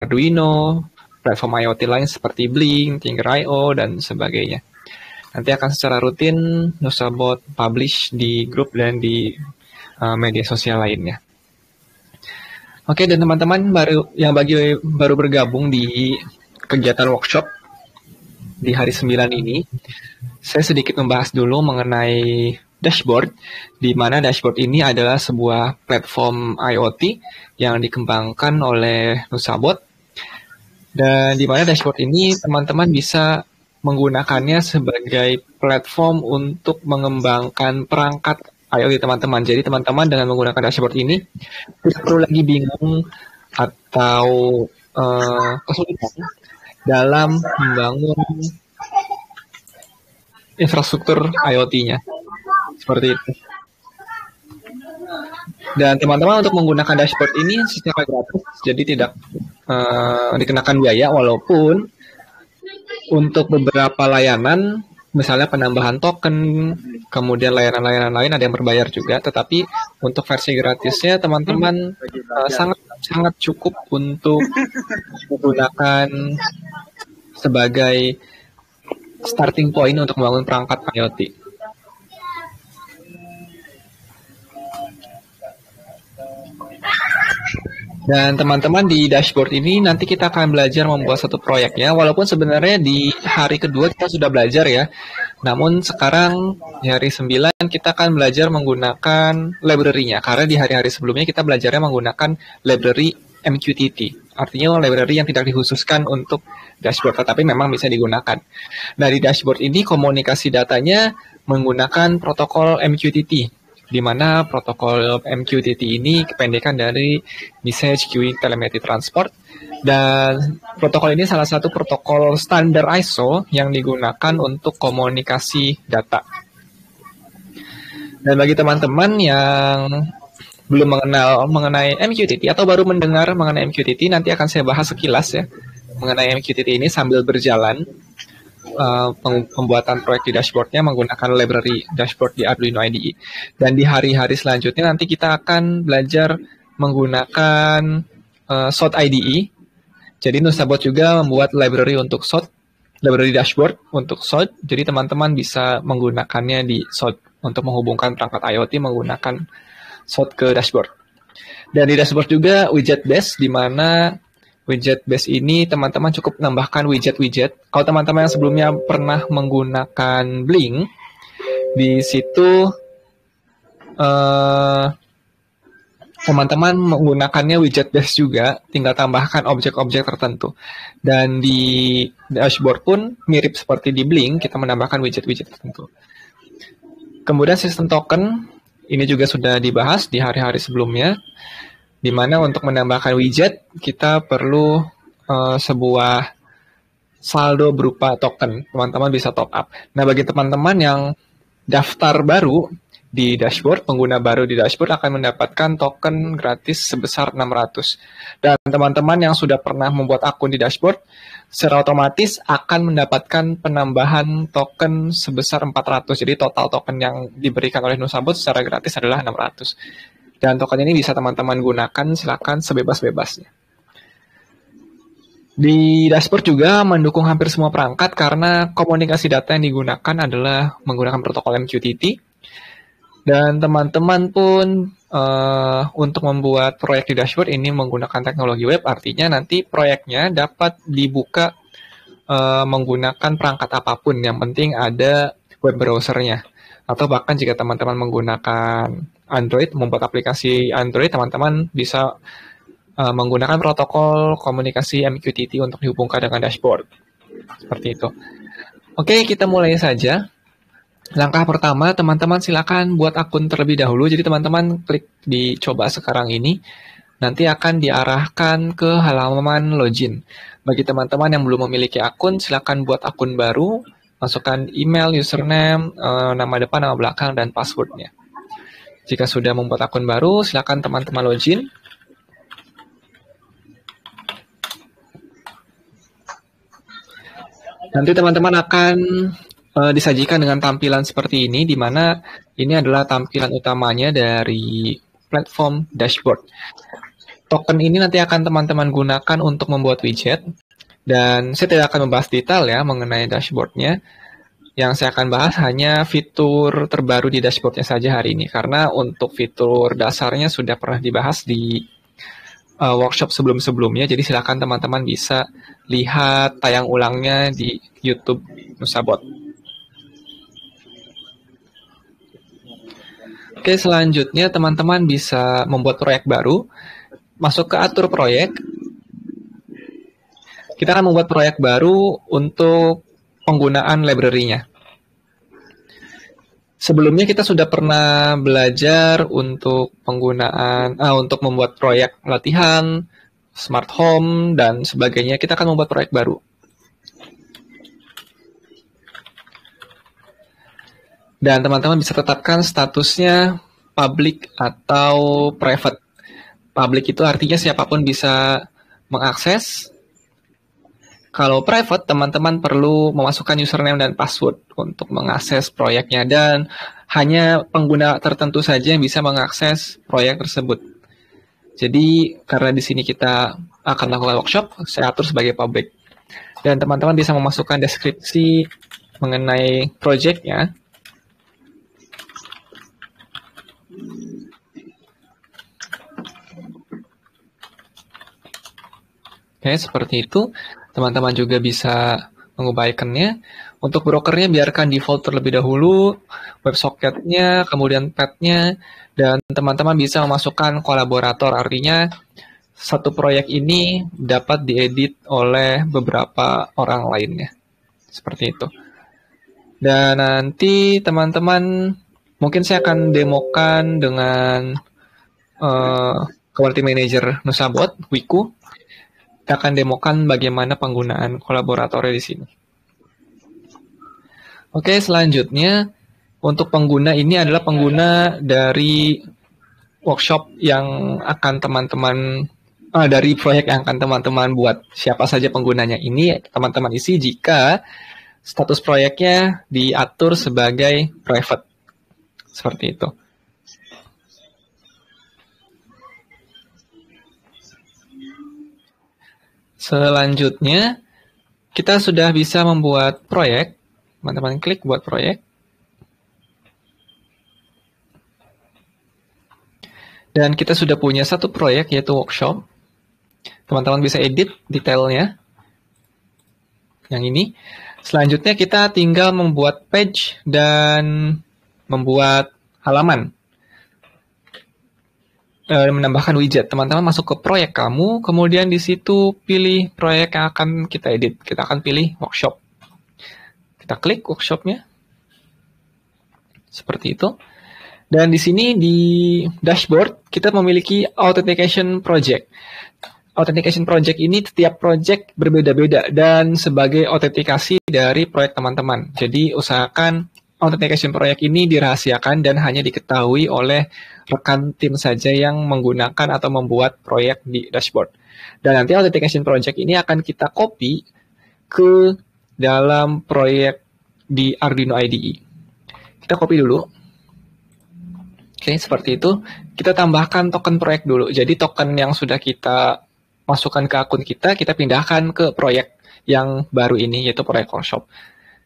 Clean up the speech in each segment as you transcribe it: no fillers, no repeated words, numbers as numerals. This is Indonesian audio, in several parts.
Arduino, platform IoT lain seperti Blink, Tinker.io, dan sebagainya. Nanti akan secara rutin Nusabot publish di grup dan di media sosial lainnya. Oke, dan teman-teman baru bergabung di kegiatan workshop di hari 9 ini, saya sedikit membahas dulu mengenai dashboard, di mana dashboard ini adalah sebuah platform IoT yang dikembangkan oleh Nusabot. Dan di mana dashboard ini teman-teman bisa menggunakannya sebagai platform untuk mengembangkan perangkat IoT teman-teman. Jadi teman-teman dengan menggunakan dashboard ini tidak perlu lagi bingung atau kesulitan dalam membangun infrastruktur IoT-nya. Seperti itu. Dan teman-teman untuk menggunakan dashboard ini secara gratis, jadi tidak dikenakan biaya, walaupun untuk beberapa layanan, misalnya penambahan token, kemudian layanan-layanan lain ada yang berbayar juga, tetapi untuk versi gratisnya teman-teman sangat cukup untuk menggunakan sebagai starting point untuk membangun perangkat IoT. Dan teman-teman di dashboard ini nanti kita akan belajar membuat satu proyeknya, walaupun sebenarnya di hari kedua kita sudah belajar ya. Namun sekarang di hari 9 kita akan belajar menggunakan library-nya, karena di hari-hari sebelumnya kita belajarnya menggunakan library MQTT. Artinya library yang tidak dikhususkan untuk dashboard, tetapi memang bisa digunakan. Nah, di dashboard ini komunikasi datanya menggunakan protokol MQTT, di mana protokol MQTT ini kependekan dari Message Queuing Telemetry Transport, dan protokol ini salah satu protokol standar ISO yang digunakan untuk komunikasi data. Dan bagi teman-teman yang belum mengenal mengenai MQTT atau baru mendengar mengenai MQTT, nanti akan saya bahas sekilas ya mengenai MQTT ini sambil berjalan pembuatan proyek di dashboardnya menggunakan library dashboard di Arduino IDE. Dan di hari-hari selanjutnya nanti kita akan belajar menggunakan SOT IDE. Jadi Nusabot juga membuat library untuk SOT, library dashboard untuk SOT. Jadi teman-teman bisa menggunakannya di SOT untuk menghubungkan perangkat IoT menggunakan SOT ke dashboard. Dan di dashboard juga widget base, di mana widget base ini teman-teman cukup menambahkan widget-widget. Kalau teman-teman yang sebelumnya pernah menggunakan Blink, di situ teman-teman menggunakannya widget base juga, tinggal tambahkan objek-objek tertentu. Dan di dashboard pun mirip seperti di Blink, kita menambahkan widget-widget tertentu. Kemudian sistem token, ini juga sudah dibahas di hari-hari sebelumnya, di mana untuk menambahkan widget, kita perlu sebuah saldo berupa token. Teman-teman bisa top up. Nah, bagi teman-teman yang daftar baru di dashboard, pengguna baru di dashboard akan mendapatkan token gratis sebesar 600. Dan teman-teman yang sudah pernah membuat akun di dashboard, secara otomatis akan mendapatkan penambahan token sebesar 400. Jadi total token yang diberikan oleh Nusabot secara gratis adalah 600. Dan token ini bisa teman-teman gunakan, silakan sebebas-bebasnya. Di dashboard juga mendukung hampir semua perangkat karena komunikasi data yang digunakan adalah menggunakan protokol MQTT. Dan teman-teman pun untuk membuat proyek di dashboard ini menggunakan teknologi web, artinya nanti proyeknya dapat dibuka menggunakan perangkat apapun, yang penting ada web browsernya. Atau bahkan jika teman-teman menggunakan Android, membuat aplikasi Android, teman-teman bisa menggunakan protokol komunikasi MQTT untuk dihubungkan dengan dashboard. Seperti itu. Oke, kita mulai saja. Langkah pertama, teman-teman silakan buat akun terlebih dahulu. Jadi teman-teman klik di coba sekarang ini, nanti akan diarahkan ke halaman login. Bagi teman-teman yang belum memiliki akun, silakan buat akun baru, masukkan email, username, nama depan, nama belakang, dan passwordnya. Jika sudah membuat akun baru, silakan teman-teman login. Nanti teman-teman akan disajikan dengan tampilan seperti ini, di mana ini adalah tampilan utamanya dari platform dashboard. Token ini nanti akan teman-teman gunakan untuk membuat widget, dan saya tidak akan membahas detail ya mengenai dashboardnya. Yang saya akan bahas hanya fitur terbaru di dashboardnya saja hari ini, karena untuk fitur dasarnya sudah pernah dibahas di workshop sebelum-sebelumnya, jadi silakan teman-teman bisa lihat tayang ulangnya di YouTube Nusabot. Oke, selanjutnya teman-teman bisa membuat proyek baru, masuk ke atur proyek. Kita akan membuat proyek baru untuk penggunaan library-nya. Sebelumnya kita sudah pernah belajar untuk penggunaan, untuk membuat proyek latihan, smart home, dan sebagainya. Kita akan membuat proyek baru. Dan teman-teman bisa tetapkan statusnya public atau private. Public itu artinya siapapun bisa mengakses. Kalau private, teman-teman perlu memasukkan username dan password untuk mengakses proyeknya, dan hanya pengguna tertentu saja yang bisa mengakses proyek tersebut. Jadi, karena di sini kita akan melakukan workshop, saya atur sebagai public. Dan teman-teman bisa memasukkan deskripsi mengenai proyeknya. Oke, seperti itu. Teman-teman juga bisa mengubah ikonnya. Untuk brokernya biarkan default terlebih dahulu, WebSocket-nya, kemudian path-nya, dan teman-teman bisa memasukkan kolaborator. Artinya, satu proyek ini dapat diedit oleh beberapa orang lainnya. Seperti itu. Dan nanti teman-teman, mungkin saya akan demokan dengan Community Manager Nusabot, Wiku. Kita akan demokan bagaimana penggunaan kolaboratornya di sini. Oke, selanjutnya untuk pengguna ini adalah pengguna dari workshop yang akan teman-teman, dari proyek yang akan teman-teman buat. Siapa saja penggunanya ini teman-teman isi jika status proyeknya diatur sebagai private. Seperti itu. Selanjutnya, kita sudah bisa membuat proyek. Teman-teman klik buat proyek. Dan kita sudah punya satu proyek, yaitu workshop. Teman-teman bisa edit detailnya. Yang ini. Selanjutnya kita tinggal membuat page dan membuat halaman. Menambahkan widget. Teman-teman masuk ke proyek kamu, kemudian di situ pilih proyek yang akan kita edit. Kita akan pilih workshop. Kita klik workshopnya. Seperti itu. Dan di sini di dashboard kita memiliki authentication project. Authentication project ini setiap project berbeda-beda dan sebagai autentikasi dari proyek teman-teman. Jadi usahakan authentication project ini dirahasiakan dan hanya diketahui oleh rekan tim saja yang menggunakan atau membuat proyek di dashboard. Dan nanti authentication project ini akan kita copy ke dalam proyek di Arduino IDE. Kita copy dulu. Oke, seperti itu. Kita tambahkan token proyek dulu. Jadi token yang sudah kita masukkan ke akun kita pindahkan ke proyek yang baru ini, yaitu proyek workshop.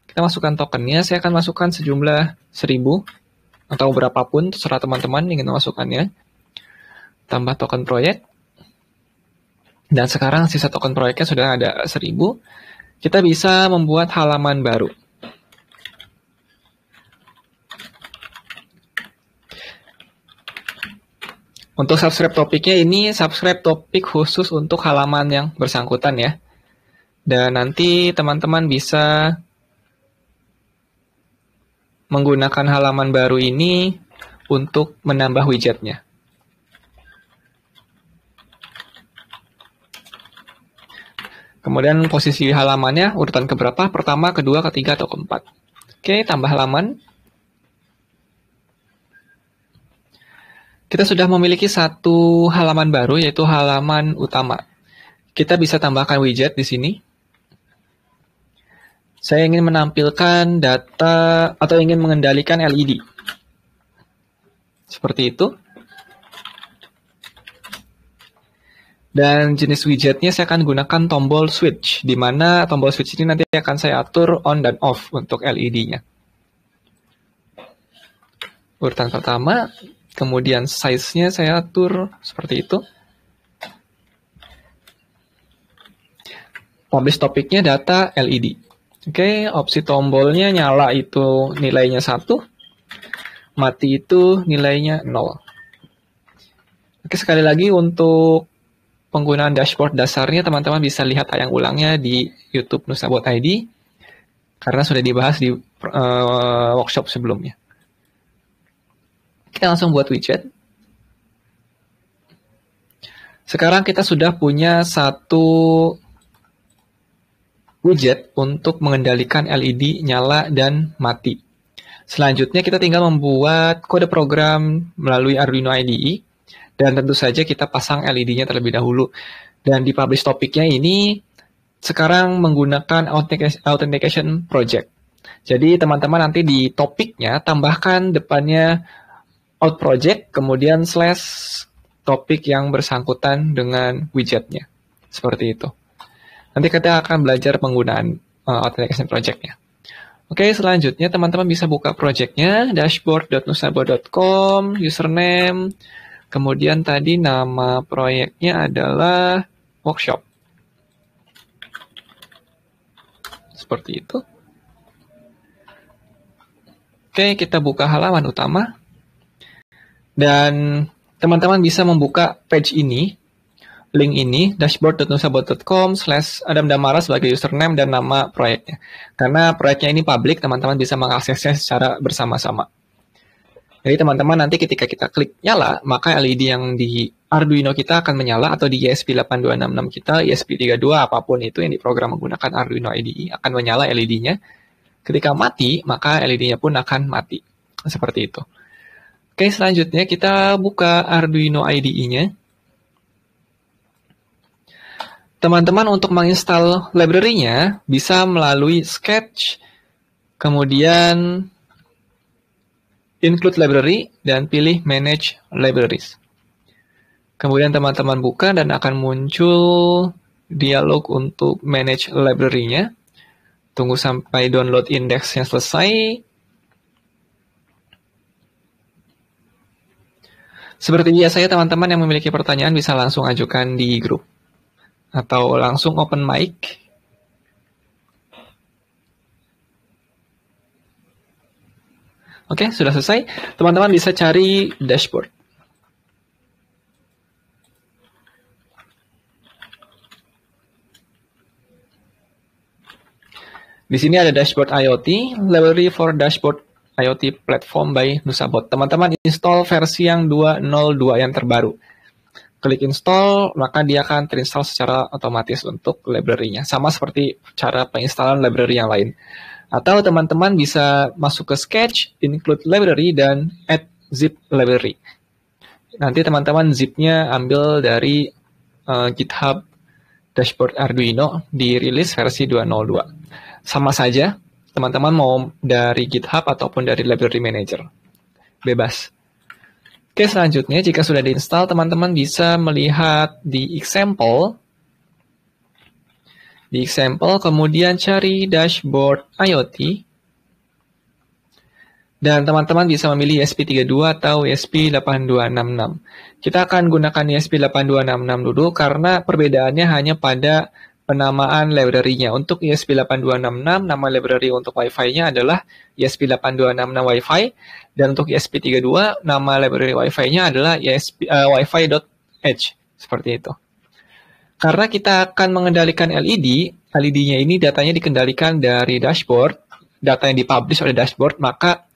Kita masukkan tokennya, saya akan masukkan sejumlah 1000 atau berapapun, terserah teman-teman ingin memasukkannya. Tambah token proyek. Dan sekarang sisa token proyeknya sudah ada 1000. Kita bisa membuat halaman baru. Untuk subscribe topiknya ini subscribe topik khusus untuk halaman yang bersangkutan ya. Dan nanti teman-teman bisa menggunakan halaman baru ini untuk menambah widgetnya. Kemudian posisi halamannya urutan keberapa? Pertama, kedua, ketiga, atau keempat. Oke, tambah halaman. Kita sudah memiliki satu halaman baru, yaitu halaman utama. Kita bisa tambahkan widget di sini. Saya ingin menampilkan data atau ingin mengendalikan LED. Seperti itu. Dan jenis widgetnya saya akan gunakan tombol switch, di mana tombol switch ini nanti akan saya atur on dan off untuk LED-nya. Urutan pertama, kemudian size-nya saya atur seperti itu. Publish topiknya data LED. Oke, opsi tombolnya nyala itu nilainya 1, mati itu nilainya 0. Oke, sekali lagi untuk penggunaan dashboard dasarnya teman-teman bisa lihat tayang ulangnya di YouTube Nusabot ID karena sudah dibahas di workshop sebelumnya. Kita langsung buat widget. Sekarang kita sudah punya satu widget untuk mengendalikan LED nyala dan mati. Selanjutnya kita tinggal membuat kode program melalui Arduino IDE dan tentu saja kita pasang LED-nya terlebih dahulu. Dan di publish topiknya ini sekarang menggunakan authentication project. Jadi teman-teman nanti di topiknya tambahkan depannya out project kemudian slash topik yang bersangkutan dengan widgetnya. Seperti itu. Nanti kita akan belajar penggunaan authentication project-nya. Oke, selanjutnya teman-teman bisa buka project-nya, dashboard.nusabot.com, username, kemudian tadi nama proyeknya adalah workshop. Seperti itu. Oke, kita buka halaman utama. Dan teman-teman bisa membuka page ini, link ini, dashboard.nusabot.com/Adam Damara sebagai username dan nama proyeknya. Karena proyeknya ini public, teman-teman bisa mengaksesnya secara bersama-sama. Jadi teman-teman nanti ketika kita klik nyala, maka LED yang di Arduino kita akan menyala, atau di ESP8266 kita, ESP32, apapun itu yang diprogram menggunakan Arduino IDE, akan menyala LED-nya. Ketika mati, maka LED-nya pun akan mati. Seperti itu. Oke, selanjutnya kita buka Arduino IDE-nya. Teman-teman untuk menginstal library-nya bisa melalui Sketch, kemudian Include Library, dan pilih Manage Libraries. Kemudian teman-teman buka dan akan muncul dialog untuk Manage Library-nya. Tunggu sampai download index-nya selesai. Seperti biasa ya teman-teman yang memiliki pertanyaan bisa langsung ajukan di grup. Atau langsung open mic. Oke, sudah selesai. Teman-teman bisa cari dashboard. Di sini ada dashboard IoT, library for dashboard IoT platform by Nusabot. Teman-teman install versi yang 2.0.2 yang terbaru. Klik install, maka dia akan terinstall secara otomatis untuk library-nya. Sama seperti cara penginstalan library yang lain. Atau teman-teman bisa masuk ke Sketch, Include Library, dan Add Zip Library. Nanti teman-teman zip-nya ambil dari GitHub Dashboard Arduino, dirilis versi 2.0.2. Sama saja, teman-teman mau dari GitHub ataupun dari Library Manager. Bebas. Oke, selanjutnya jika sudah diinstal, teman-teman bisa melihat di example. Di example, kemudian cari dashboard IoT. Dan teman-teman bisa memilih ESP32 atau ESP8266. Kita akan gunakan ESP8266 dulu karena perbedaannya hanya pada penamaan library-nya. Untuk ESP8266, nama library untuk Wi-Fi-nya adalah ESP8266 Wi-Fi. Dan untuk ESP32, nama library Wi-Fi-nya adalah Wi-Fi.Edge. Seperti itu. Karena kita akan mengendalikan LED, LED-nya ini datanya dikendalikan dari dashboard, data yang dipublish oleh dashboard, maka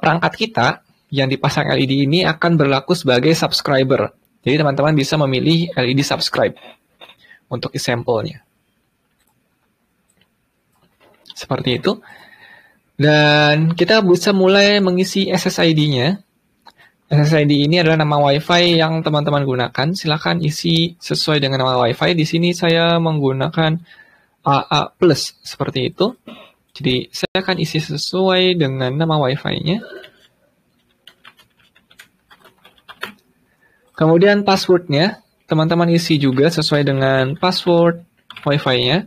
perangkat kita yang dipasang LED ini akan berlaku sebagai subscriber. Jadi teman-teman bisa memilih LED subscribe untuk example-nya. Seperti itu. Dan kita bisa mulai mengisi SSID-nya. SSID ini adalah nama Wi-Fi yang teman-teman gunakan. Silakan isi sesuai dengan nama Wi-Fi. Di sini saya menggunakan AA+, seperti itu. Jadi saya akan isi sesuai dengan nama Wi-Fi-nya. Kemudian password-nya. teman-teman isi juga sesuai dengan password Wi-Fi-nya.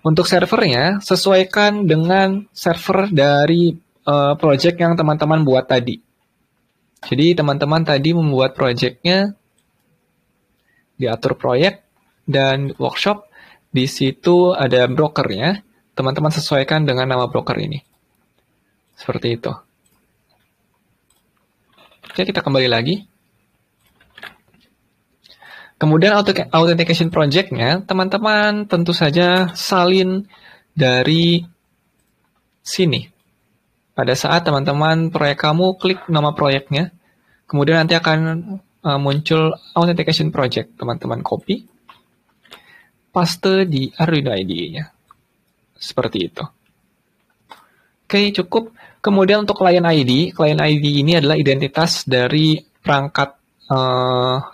Untuk servernya, sesuaikan dengan server dari project yang teman-teman buat tadi. Jadi teman-teman tadi membuat projectnya, diatur proyek dan workshop. Di situ ada brokernya. Teman-teman sesuaikan dengan nama broker ini. Seperti itu. Oke, kita kembali lagi. Kemudian authentication project-nya, teman-teman tentu saja salin dari sini. Pada saat teman-teman proyek kamu klik nama proyeknya, kemudian nanti akan muncul authentication project. Teman-teman copy, paste di Arduino IDE-nya. Seperti itu. Oke, cukup. Kemudian untuk client ID ini adalah identitas dari perangkat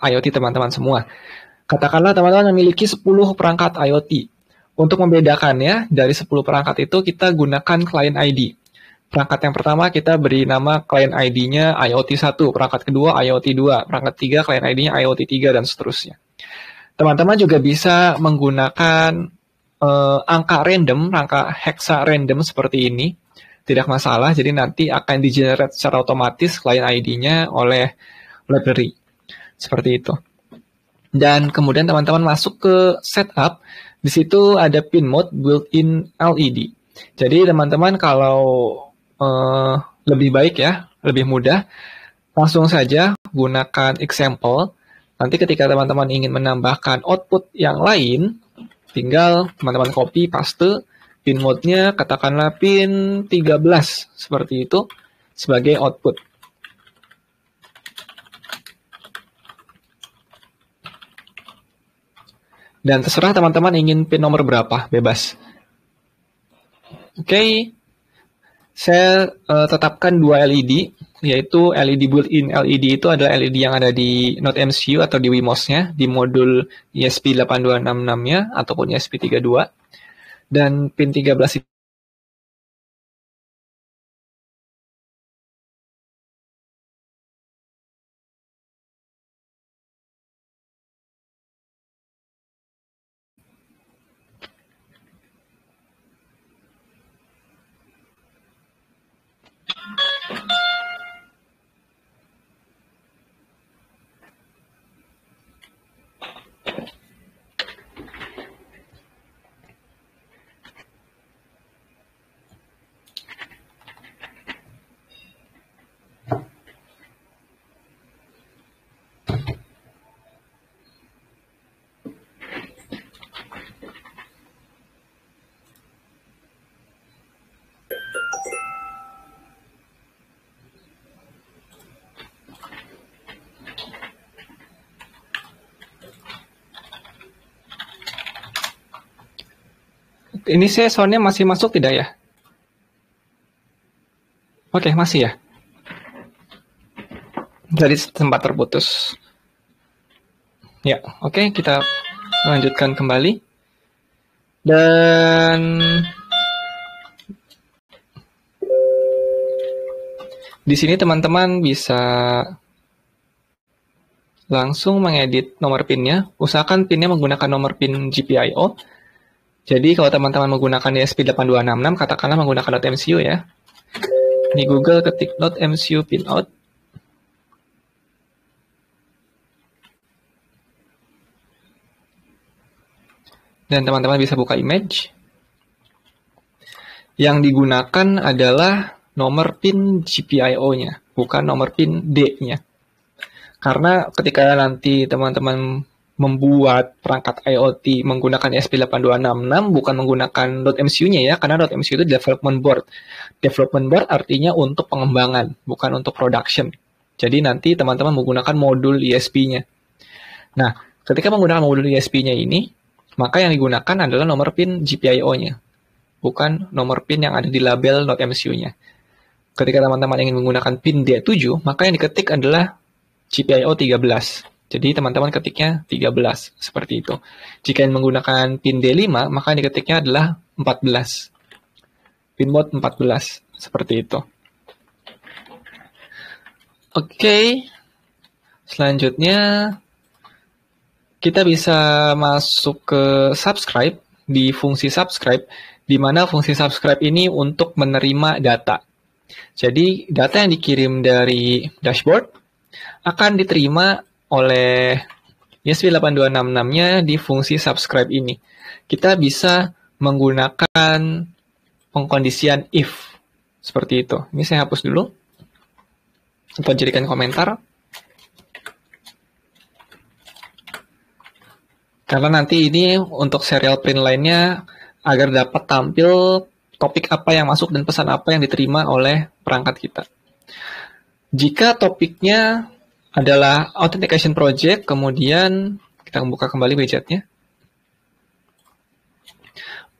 IoT teman-teman semua. Katakanlah teman-teman memiliki 10 perangkat IoT. Untuk membedakannya dari 10 perangkat itu kita gunakan client ID. Perangkat yang pertama kita beri nama client ID-nya IoT 1, perangkat kedua IoT 2, perangkat 3 client ID-nya IoT 3 dan seterusnya. Teman-teman juga bisa menggunakan angka random, angka hexa random seperti ini. Tidak masalah, jadi nanti akan di-generate secara otomatis client ID-nya oleh library. Seperti itu. Dan kemudian teman-teman masuk ke setup, di situ ada pin mode built-in LED. Jadi teman-teman kalau lebih baik ya, lebih mudah, langsung saja gunakan example. Nanti ketika teman-teman ingin menambahkan output yang lain, tinggal teman-teman copy, paste, pin mode-nya katakanlah pin 13, seperti itu, sebagai output. Dan terserah teman-teman ingin pin nomor berapa, bebas. Oke, saya tetapkan 2 LED, yaitu LED built-in LED itu adalah LED yang ada di Node MCU atau di WeMOS-nya, di modul ESP8266-nya ataupun ESP32. Dan pin 13 itu ini soundnya masih masuk tidak ya? Oke, masih ya. Jadi sempat terputus. Ya, oke, kita lanjutkan kembali. Dan di sini teman-teman bisa langsung mengedit nomor pinnya. Usahakan pinnya menggunakan nomor pin GPIO. Jadi kalau teman-teman menggunakan ESP8266, katakanlah menggunakan .mcu ya. Di Google ketik .mcu pinout. Dan teman-teman bisa buka image. Yang digunakan adalah nomor pin GPIO-nya, bukan nomor pin D-nya. Karena ketika nanti teman-teman membuat perangkat IoT menggunakan ESP8266 bukan menggunakan .mcu-nya ya, karena .mcu itu development board. Development board artinya untuk pengembangan, bukan untuk production. Jadi nanti teman-teman menggunakan modul ESP-nya. Nah, ketika menggunakan modul ESP-nya ini, maka yang digunakan adalah nomor pin GPIO-nya, bukan nomor pin yang ada di label .mcu-nya. Ketika teman-teman ingin menggunakan pin D7, maka yang diketik adalah GPIO 13. Jadi teman-teman ketiknya 13, seperti itu. Jika ingin menggunakan pin D5, maka yang diketiknya adalah 14. Pin mode 14, seperti itu. Oke, selanjutnya kita bisa masuk ke subscribe, di fungsi subscribe, di mana fungsi subscribe ini untuk menerima data. Jadi, data yang dikirim dari dashboard akan diterima oleh ESP8266-nya di fungsi subscribe ini. Kita bisa menggunakan pengkondisian if, seperti itu. Ini saya hapus dulu, atau jadikan komentar. Karena nanti ini untuk serial print lainnya agar dapat tampil topik apa yang masuk dan pesan apa yang diterima oleh perangkat kita. Jika topiknya adalah authentication project, kemudian kita buka kembali widgetnya.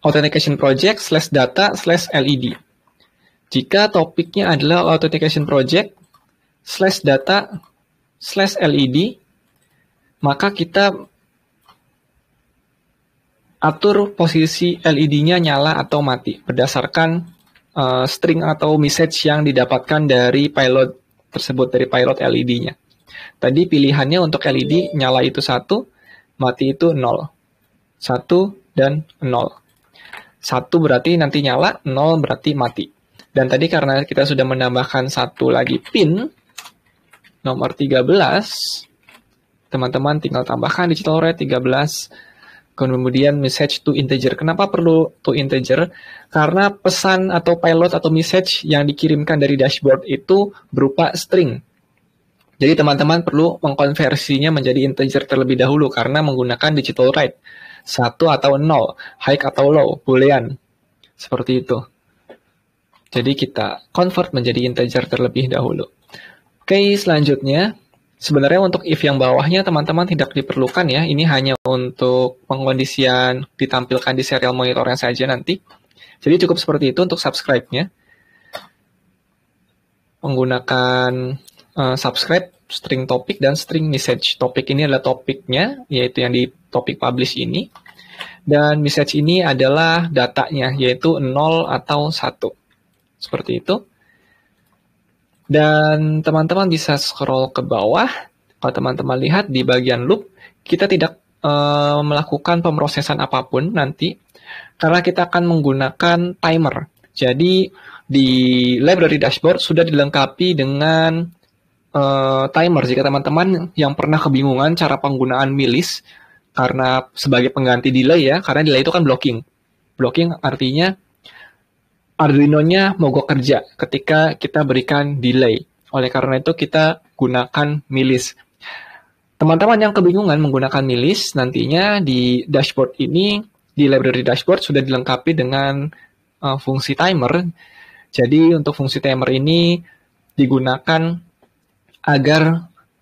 Authentication project /data/LED. Jika topiknya adalah authentication project /data/LED, maka kita atur posisi LED-nya nyala atau mati berdasarkan string atau message yang didapatkan dari pilot tersebut, dari pilot LED-nya. Tadi pilihannya untuk LED nyala itu 1, mati itu 0. 1 dan 0. 1 berarti nanti nyala, 0 berarti mati. Dan tadi karena kita sudah menambahkan satu lagi pin, nomor 13, teman-teman tinggal tambahkan digital rate 13, kemudian message to integer. Kenapa perlu to integer? Karena pesan atau pilot atau message yang dikirimkan dari dashboard itu berupa string. Jadi teman-teman perlu mengkonversinya menjadi integer terlebih dahulu karena menggunakan digital write. 1 atau 0, high atau low, boolean. Seperti itu. Jadi kita convert menjadi integer terlebih dahulu. Oke, selanjutnya. Sebenarnya untuk if yang bawahnya teman-teman tidak diperlukan ya. Ini hanya untuk pengkondisian ditampilkan di serial monitornya saja nanti. Jadi cukup seperti itu untuk subscribe-nya. Menggunakan subscribe, string topik, dan string message. Topik ini adalah topiknya, yaitu yang di topik publish ini. Dan message ini adalah datanya, yaitu 0 atau 1. Seperti itu. Dan teman-teman bisa scroll ke bawah. Kalau teman-teman lihat di bagian loop, kita tidak melakukan pemrosesan apapun nanti, karena kita akan menggunakan timer. Jadi di library dashboard sudah dilengkapi dengan timer. Jika teman-teman yang pernah kebingungan cara penggunaan milis, karena sebagai pengganti delay ya, karena delay itu kan blocking. Blocking artinya Arduino-nya mogok kerja ketika kita berikan delay. Oleh karena itu kita gunakan milis. Teman-teman yang kebingungan menggunakan milis, nantinya di dashboard ini, di library dashboard sudah dilengkapi dengan fungsi timer. Jadi untuk fungsi timer ini digunakan agar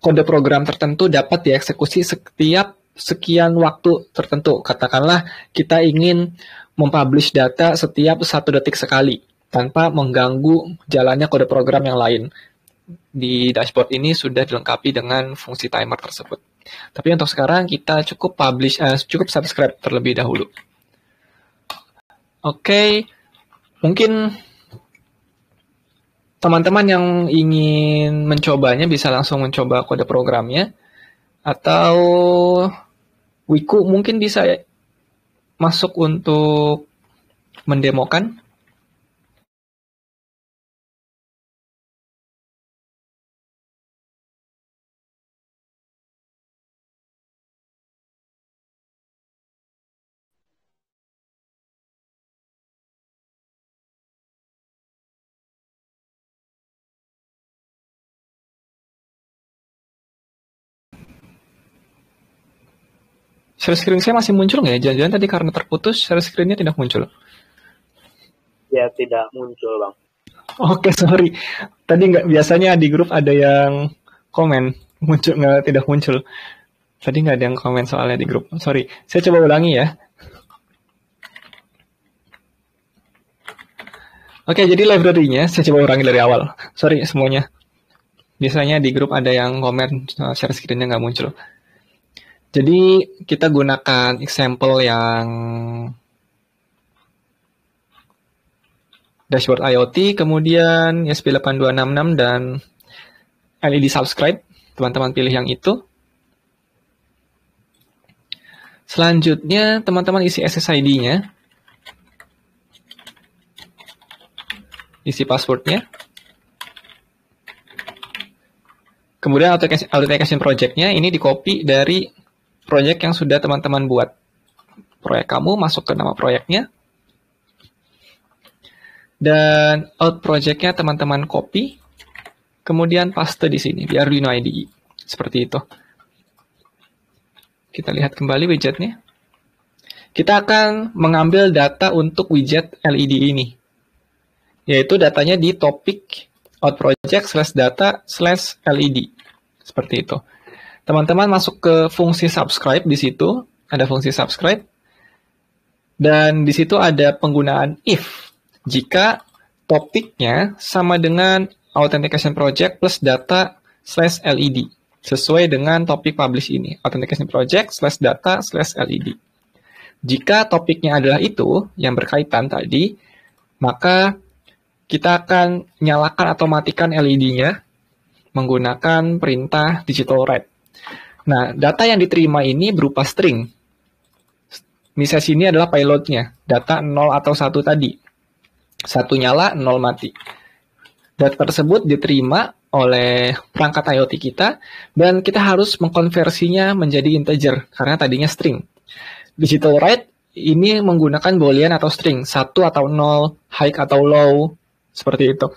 kode program tertentu dapat dieksekusi setiap sekian waktu tertentu. Katakanlah kita ingin mempublish data setiap 1 detik sekali, tanpa mengganggu jalannya kode program yang lain. Di dashboard ini sudah dilengkapi dengan fungsi timer tersebut. Tapi untuk sekarang kita cukup subscribe terlebih dahulu. Oke, mungkin teman-teman yang ingin mencobanya bisa langsung mencoba kode programnya, atau Wiku mungkin bisa masuk untuk mendemokan. Share screen saya masih muncul nggak ya? Jangan-jangan tadi karena terputus, share screen-nya tidak muncul. Ya, tidak muncul, Bang. Oke, sorry. Tadi nggak, biasanya di grup ada yang komen, muncul nggak, tidak muncul. Tadi nggak ada yang komen soalnya di grup. Sorry, saya coba ulangi ya. Oke, jadi library-nya saya coba ulangi dari awal. Sorry semuanya. Biasanya di grup ada yang komen share screen-nya nggak muncul. Jadi kita gunakan example yang dashboard IoT, kemudian ESP8266 dan LED subscribe. Teman-teman pilih yang itu. Selanjutnya, teman-teman isi SSID-nya, isi password-nya. Kemudian authentication project-nya ini di-copy dari project yang sudah teman-teman buat. Proyek kamu masuk ke nama proyeknya. Dan out project-nya teman-teman copy. Kemudian paste di sini di Arduino IDE. Seperti itu. Kita lihat kembali widgetnya. Kita akan mengambil data untuk widget LED ini. Yaitu datanya di topik out project /data /LED. Seperti itu. Teman-teman masuk ke fungsi subscribe di situ, ada fungsi subscribe. Dan di situ ada penggunaan if jika topiknya sama dengan authentication project plus data /LED sesuai dengan topik publish ini, authentication project /data /LED. Jika topiknya adalah itu yang berkaitan tadi, maka kita akan nyalakan atau matikan LED-nya menggunakan perintah digital write. Nah, data yang diterima ini berupa string. Misalnya sini adalah payload-nya, data 0 atau 1 tadi. 1 nyala, 0 mati. Data tersebut diterima oleh perangkat IoT kita, dan kita harus mengkonversinya menjadi integer, karena tadinya string. Digital write ini menggunakan boolean atau string, 1 atau 0, high atau low, seperti itu.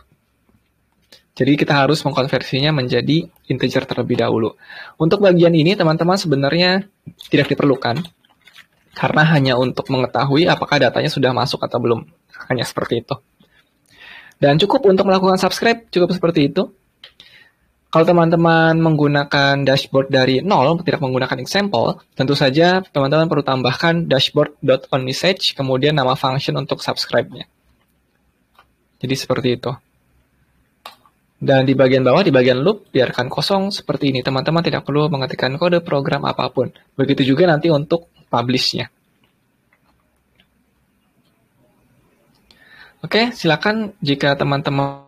Jadi kita harus mengkonversinya menjadi integer terlebih dahulu. Untuk bagian ini teman-teman sebenarnya tidak diperlukan, karena hanya untuk mengetahui apakah datanya sudah masuk atau belum. Hanya seperti itu. Dan cukup untuk melakukan subscribe, cukup seperti itu. Kalau teman-teman menggunakan dashboard dari nol, tidak menggunakan example, tentu saja teman-teman perlu tambahkan dashboard.onMessage, kemudian nama function untuk subscribe-nya. Jadi seperti itu. Dan di bagian bawah, di bagian loop, biarkan kosong seperti ini. Teman-teman tidak perlu mengetikkan kode program apapun. Begitu juga nanti untuk publish-nya. Oke, silakan jika teman-teman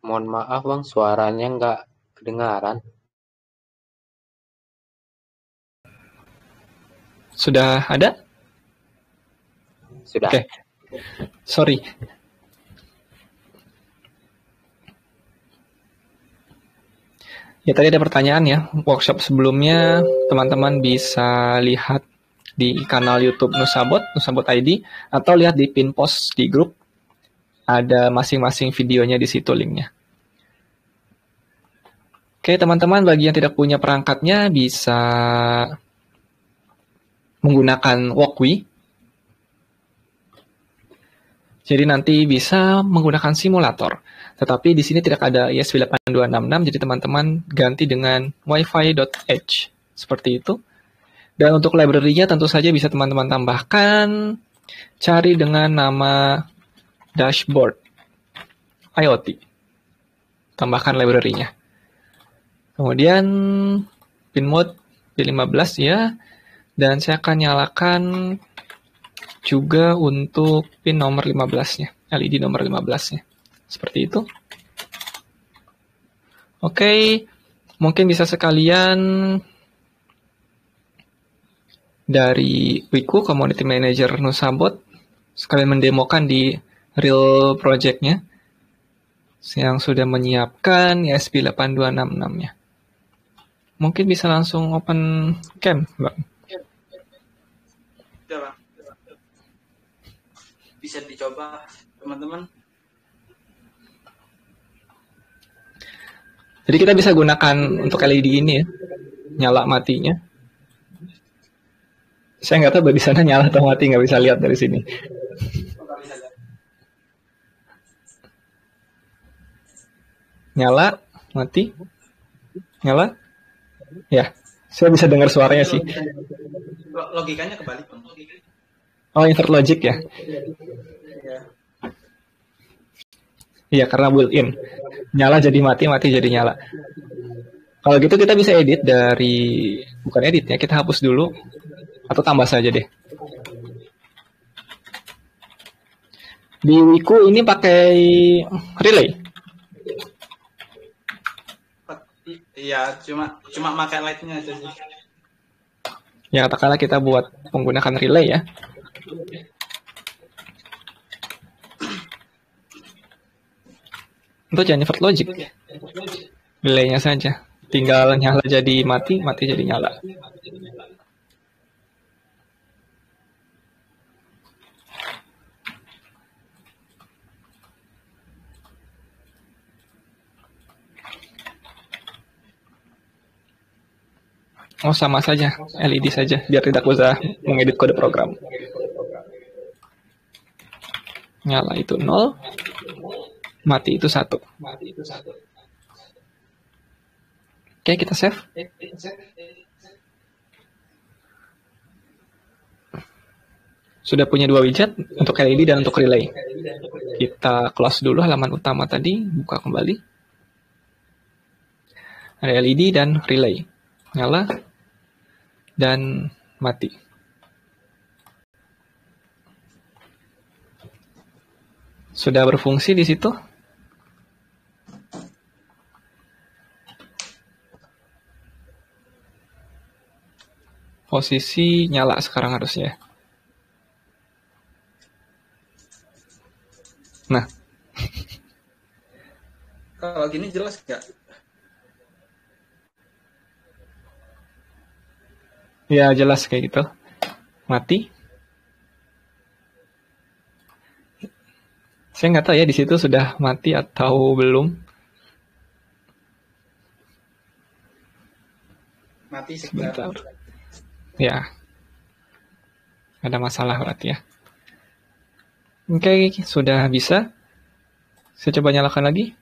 Mohon maaf Bang, suaranya nggak kedengaran. Sudah ada? Sudah. Oke. Sorry. Ya, tadi ada pertanyaan ya. Workshop sebelumnya teman-teman bisa lihat di kanal YouTube Nusabot ID, atau lihat di pin post di grup. Ada masing-masing videonya di situ linknya. Oke, teman-teman, bagi yang tidak punya perangkatnya bisa menggunakan Walkwi. Jadi nanti bisa menggunakan simulator. Tetapi di sini tidak ada ESP8266, jadi teman-teman ganti dengan wifi.edge. Seperti itu. Dan untuk library-nya tentu saja bisa teman-teman tambahkan, cari dengan nama dashboard IoT. Tambahkan library-nya. Kemudian pin mode di 15 ya. Dan saya akan nyalakan juga untuk pin nomor 15-nya, LED nomor 15-nya. Seperti itu. Oke, mungkin bisa sekalian dari Wiku, Community Manager Nusabot, sekalian mendemokan di real project-nya yang sudah menyiapkan ESP8266-nya. Mungkin bisa langsung open cam, Bang. Udah, Bang. Bisa dicoba, teman-teman. Jadi kita bisa gunakan untuk LED ini ya, nyala matinya. Saya nggak tahu di sana nyala atau mati, nggak bisa lihat dari sini. Nyala, mati, nyala. Ya, saya bisa dengar suaranya sih. Logikanya kebalik, Bang. Oh, invert logic ya? Iya, karena built-in. Nyala jadi mati, mati jadi nyala. Kalau gitu kita bisa edit dari, bukan edit ya, kita hapus dulu. Atau tambah saja deh. Di Wiku ini pakai relay. Iya, cuma pakai light-nya aja sih. Ya, katakanlah kita buat menggunakan relay ya. Itu jangan invert logic. Relaynya saja. Tinggal nyala jadi mati, mati jadi nyala. Oh, sama saja, LED saja, biar tidak usah mengedit kode program. Nyala itu 0, mati itu 1. Oke, kita save. Sudah punya 2 widget untuk LED dan untuk relay. Kita close dulu halaman utama tadi, buka kembali. Ada LED dan relay. Nyala dan mati. Sudah berfungsi di situ? Posisi nyala sekarang harusnya. Nah. Kalau gini jelas nggak? Ya, jelas kayak gitu. Mati. Saya nggak tahu ya di situ sudah mati atau belum. Mati sebentar. Ya. Ada masalah berarti ya. Oke, sudah bisa. Saya coba nyalakan lagi.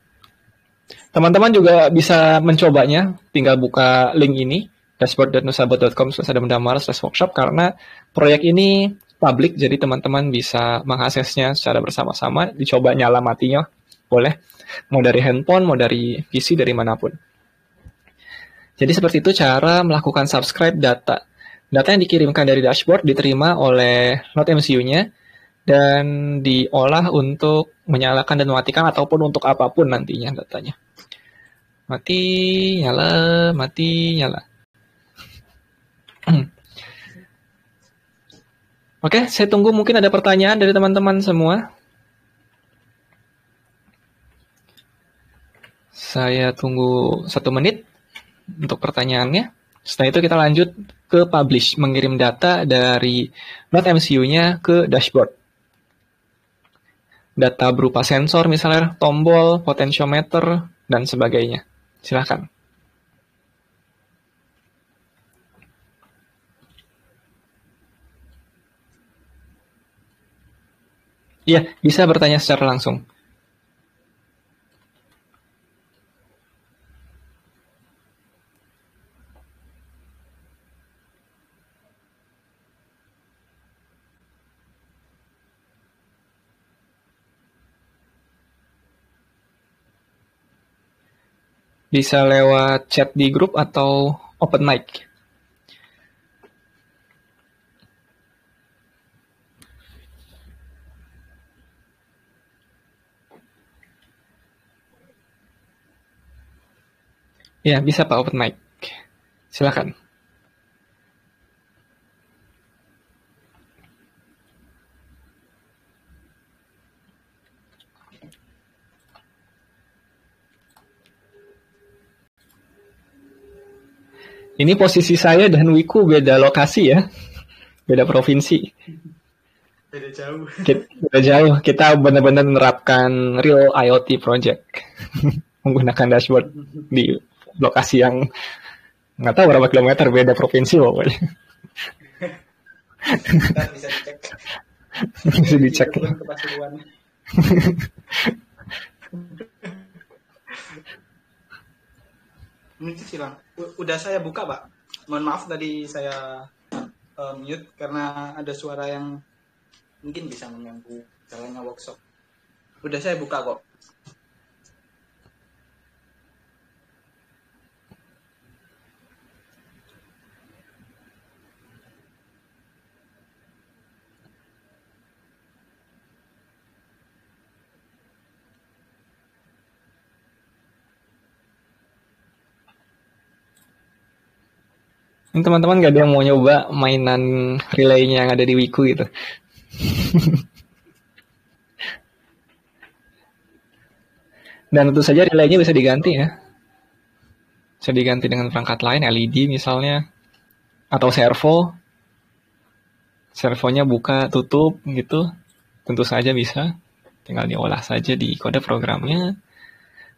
Teman-teman juga bisa mencobanya. Tinggal buka link ini. dashboard.nusabot.com/adamdamar/workshop, karena proyek ini publik, jadi teman-teman bisa mengaksesnya secara bersama-sama, dicoba nyala matinya, boleh, mau dari handphone, mau dari PC, dari manapun. Jadi seperti itu cara melakukan subscribe data. Data yang dikirimkan dari dashboard diterima oleh Node MCU-nya, dan diolah untuk menyalakan dan mematikan, ataupun untuk apapun nantinya datanya. Mati, nyala, mati, nyala. Oke, saya tunggu mungkin ada pertanyaan dari teman-teman semua. Saya tunggu 1 menit untuk pertanyaannya. Setelah itu kita lanjut ke publish, mengirim data dari Node MCU-nya ke dashboard. Data berupa sensor misalnya, tombol, potentiometer, dan sebagainya. Silakan. Iya, bisa bertanya secara langsung. Bisa lewat chat di grup atau open mic. Ya, bisa Pak open mic. Silakan. Ini posisi saya dan Wiku beda lokasi ya, beda provinsi. Beda jauh. Beda jauh. Kita benar-benar menerapkan real IoT project menggunakan dashboard di lokasi yang nggak tahu berapa kilometer, beda provinsi pokoknya. Ntar bisa dicek. Bisa dicek. Ke Pasuruan. Ini silang. Udah saya buka, Pak. Mohon maaf tadi saya mute karena ada suara yang mungkin bisa mengganggu jalannya workshop. Udah saya buka kok. Ini teman-teman nggak ada yang mau nyoba mainan relay-nya yang ada di Wiku gitu. Dan tentu saja relay-nya bisa diganti ya. Bisa diganti dengan perangkat lain, LED misalnya, atau servo. Servonya buka, tutup gitu. Tentu saja bisa. Tinggal diolah saja di kode programnya.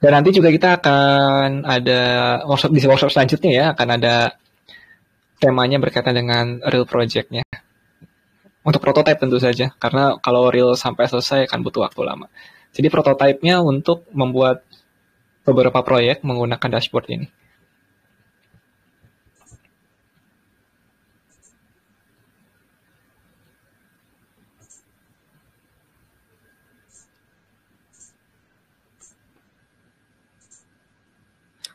Dan nanti juga kita akan ada workshop, di workshop selanjutnya ya, akan ada temanya berkaitan dengan real project-nya. Untuk prototype tentu saja, karena kalau real sampai selesai akan butuh waktu lama. Jadi prototype-nya untuk membuat beberapa proyek menggunakan dashboard ini.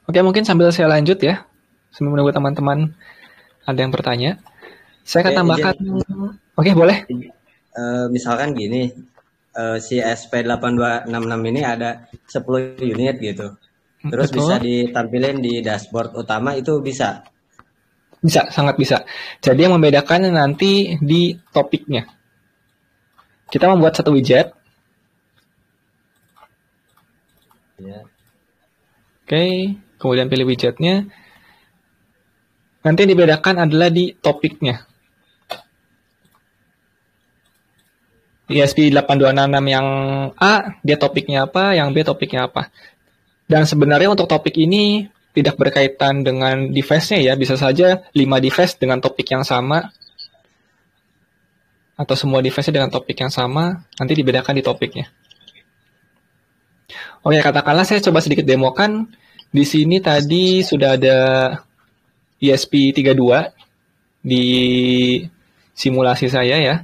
Oke, mungkin sambil saya lanjut ya, sambil menunggu teman-teman ada yang bertanya. Saya akan tambahkan. Oke, boleh. Misalkan gini, si SP8266 ini ada 10 unit gitu. Terus Betul. bisa ditampilin di dashboard utama, itu bisa? Bisa, sangat bisa. Jadi yang membedakan nanti di topiknya. Kita membuat satu widget. Ya. Oke, kemudian pilih widgetnya. Nanti yang dibedakan adalah di topiknya. Di ESP8266 yang A, dia topiknya apa, yang B topiknya apa. Dan sebenarnya untuk topik ini tidak berkaitan dengan device-nya ya, bisa saja 5 device dengan topik yang sama, atau semua device-nya dengan topik yang sama, nanti dibedakan di topiknya. Oke, katakanlah saya coba sedikit demokan. Di sini tadi sudah ada ESP32 di simulasi saya ya.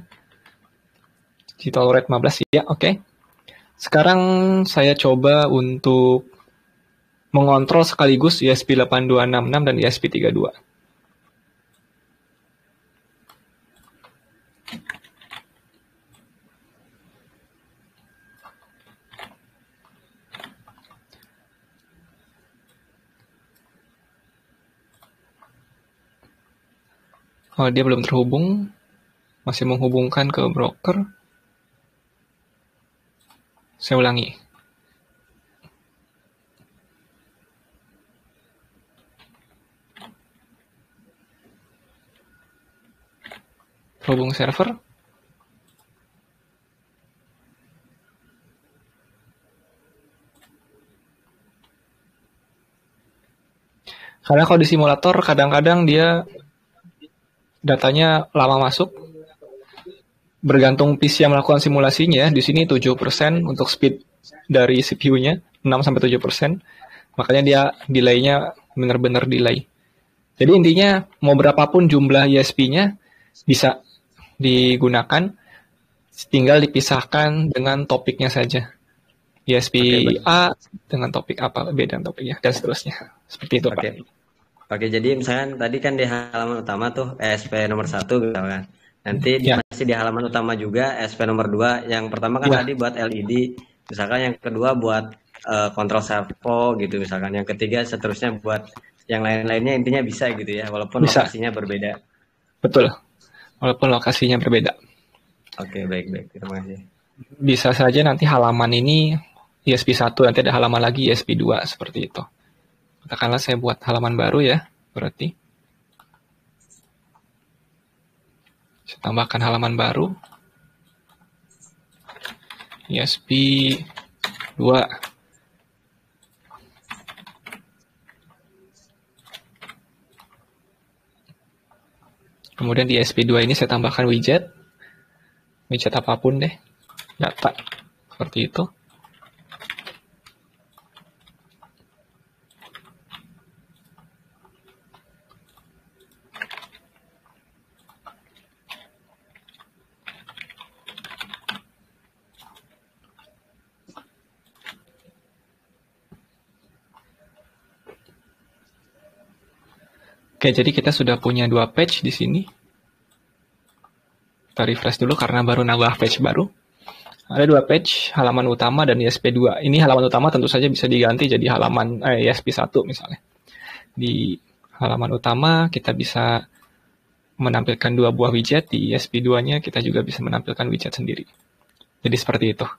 Digital Rate 15 ya, oke. Sekarang saya coba untuk mengontrol sekaligus ESP8266 dan ESP32. Oh, dia belum terhubung. Masih menghubungkan ke broker. Saya ulangi. Terhubung server. Karena kalau di simulator kadang-kadang dia datanya lama masuk. Bergantung PC yang melakukan simulasinya, di sini 7% untuk speed dari CPU-nya, 6-7%. Makanya dia delay-nya benar-benar delay. Jadi intinya mau berapapun jumlah ISP-nya bisa digunakan, tinggal dipisahkan dengan topiknya saja. ISP A dengan topik apa, B dan topiknya, dan seterusnya. Seperti itu, Pak. Oke, jadi misalkan tadi kan di halaman utama tuh ESP nomor 1 gitu kan. Nanti masih di halaman utama juga ESP nomor 2. Yang pertama kan tadi buat LED, misalkan yang kedua buat kontrol servo gitu misalkan. Yang ketiga seterusnya buat yang lain-lainnya, intinya bisa gitu ya, walaupun lokasinya berbeda. Betul, walaupun lokasinya berbeda. Oke, baik, terima kasih. Bisa saja nanti halaman ini ISP 1, nanti ada halaman lagi ISP 2, seperti itu. Katakanlah saya buat halaman baru ya, berarti. Saya tambahkan halaman baru. ISP 2. Kemudian di ISP 2 ini saya tambahkan widget. Widget apapun deh. Data. Seperti itu. Oke, jadi kita sudah punya 2 page di sini. Kita refresh dulu karena baru nambah page baru. Ada 2 page, halaman utama dan ISP 2. Ini halaman utama tentu saja bisa diganti jadi halaman ISP 1 misalnya. Di halaman utama kita bisa menampilkan 2 buah widget, di ISP 2-nya kita juga bisa menampilkan widget sendiri. Jadi seperti itu.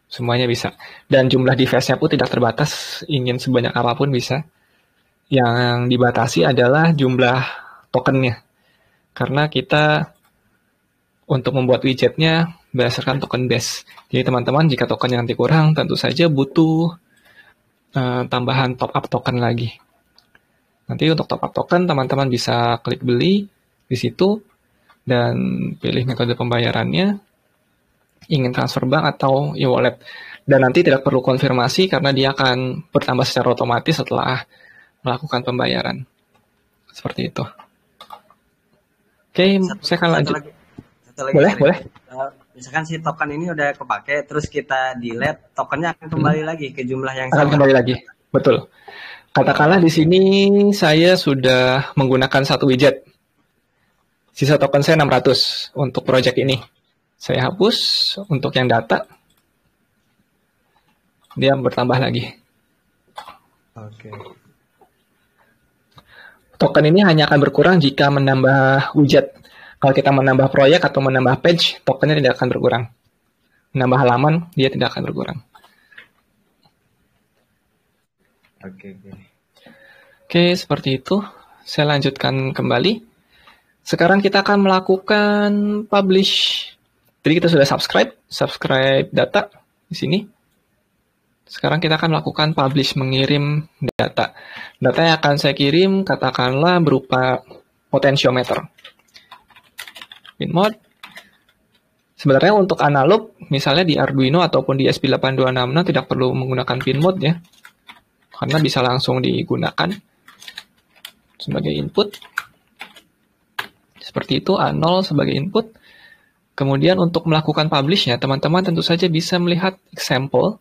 Semuanya bisa. Dan jumlah device-nya pun tidak terbatas, ingin sebanyak apapun bisa. Yang dibatasi adalah jumlah tokennya. Karena kita untuk membuat widgetnya berdasarkan token base. Jadi teman-teman jika tokennya nanti kurang, tentu saja butuh tambahan top up token lagi. Nanti untuk top up token teman-teman bisa klik beli di situ dan pilih metode pembayarannya, ingin transfer bank atau e-wallet. Dan nanti tidak perlu konfirmasi karena dia akan bertambah secara otomatis setelah melakukan pembayaran. Seperti itu. Oke, saya akan lanjut. Boleh. Misalkan si token ini udah kepake, terus kita delete, tokennya akan kembali lagi ke jumlah yang sama. Akan kembali lagi, betul. Katakanlah di sini saya sudah menggunakan 1 widget. Sisa token saya 600 untuk project ini. Saya hapus untuk yang data. Dia bertambah lagi. Oke. Token ini hanya akan berkurang jika menambah widget. Kalau kita menambah proyek atau menambah page, tokennya tidak akan berkurang. Menambah halaman, dia tidak akan berkurang. Oke, seperti itu. Saya lanjutkan kembali. Sekarang kita akan melakukan publish. Jadi kita sudah subscribe data di sini. Sekarang kita akan melakukan publish, mengirim data. Data yang akan saya kirim katakanlah berupa potentiometer. Pin mode. Sebenarnya untuk analog, misalnya di Arduino ataupun di ESP8266 tidak perlu menggunakan pin mode ya. Karena bisa langsung digunakan sebagai input. Seperti itu, A0 sebagai input. Kemudian untuk melakukan publish-nya, teman-teman tentu saja bisa melihat example.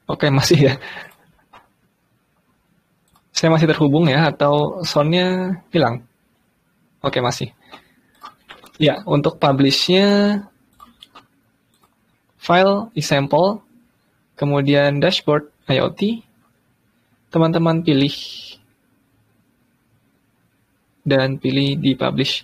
Oke, masih ya. Saya masih terhubung ya, atau soundnya hilang? Oke, masih. Ya, untuk publish-nya file example, kemudian dashboard IoT, teman-teman pilih dan pilih di publish.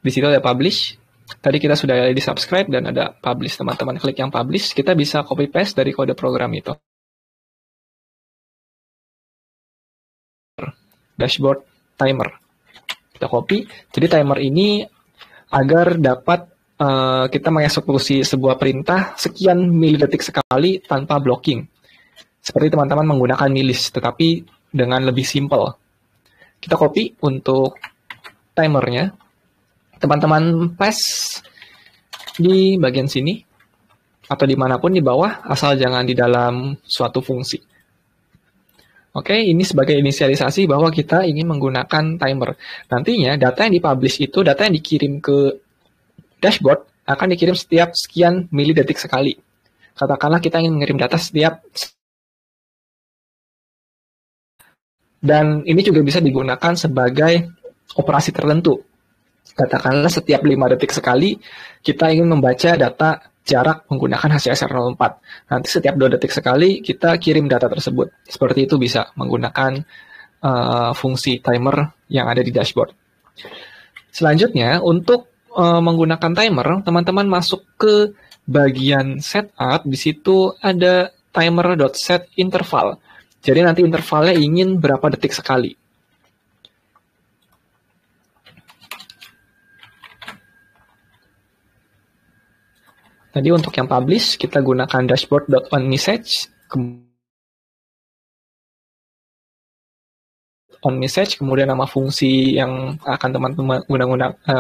Di situ ada publish. Tadi kita sudah di subscribe dan ada publish. Teman-teman klik yang publish, kita bisa copy paste dari kode program itu. Dashboard timer. Kita copy. Jadi timer ini agar dapat kita mengeksekusi sebuah perintah sekian milidetik sekali tanpa blocking. Seperti teman-teman menggunakan milis, tetapi dengan lebih simple. Kita copy untuk timernya. Teman-teman paste di bagian sini, atau dimanapun di bawah, asal jangan di dalam suatu fungsi. Oke, ini sebagai inisialisasi bahwa kita ingin menggunakan timer. Nantinya data yang dipublish itu, data yang dikirim ke dashboard akan dikirim setiap sekian milidetik sekali. Katakanlah kita ingin mengirim data setiap, dan ini juga bisa digunakan sebagai operasi tertentu. Katakanlah setiap 5 detik sekali kita ingin membaca data jarak menggunakan HCSR04. Nanti setiap 2 detik sekali kita kirim data tersebut. Seperti itu bisa menggunakan fungsi timer yang ada di dashboard. Selanjutnya, untuk menggunakan timer, teman-teman masuk ke bagian setup. Di situ ada timer.set interval. Jadi nanti intervalnya ingin berapa detik sekali. Tadi untuk yang publish, kita gunakan dashboard.onMessage, onMessage, kemudian nama fungsi yang akan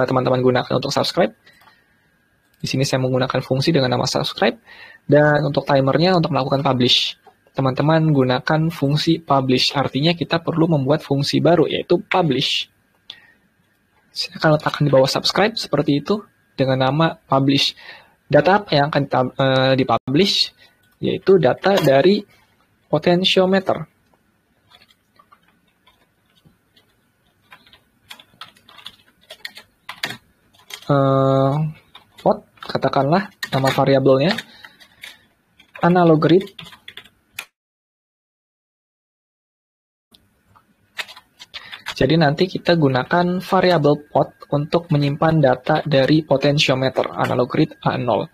teman-teman gunakan untuk subscribe. Di sini saya menggunakan fungsi dengan nama subscribe. Dan untuk timernya, untuk melakukan publish, teman-teman gunakan fungsi publish. Artinya kita perlu membuat fungsi baru, yaitu publish. Saya akan letakkan di bawah subscribe, seperti itu, dengan nama publish. Data apa yang akan dipublish, yaitu data dari potentiometer. Pot, katakanlah nama variabelnya, analog grid, jadi nanti kita gunakan variabel pot untuk menyimpan data dari potentiometer, analog grid A0.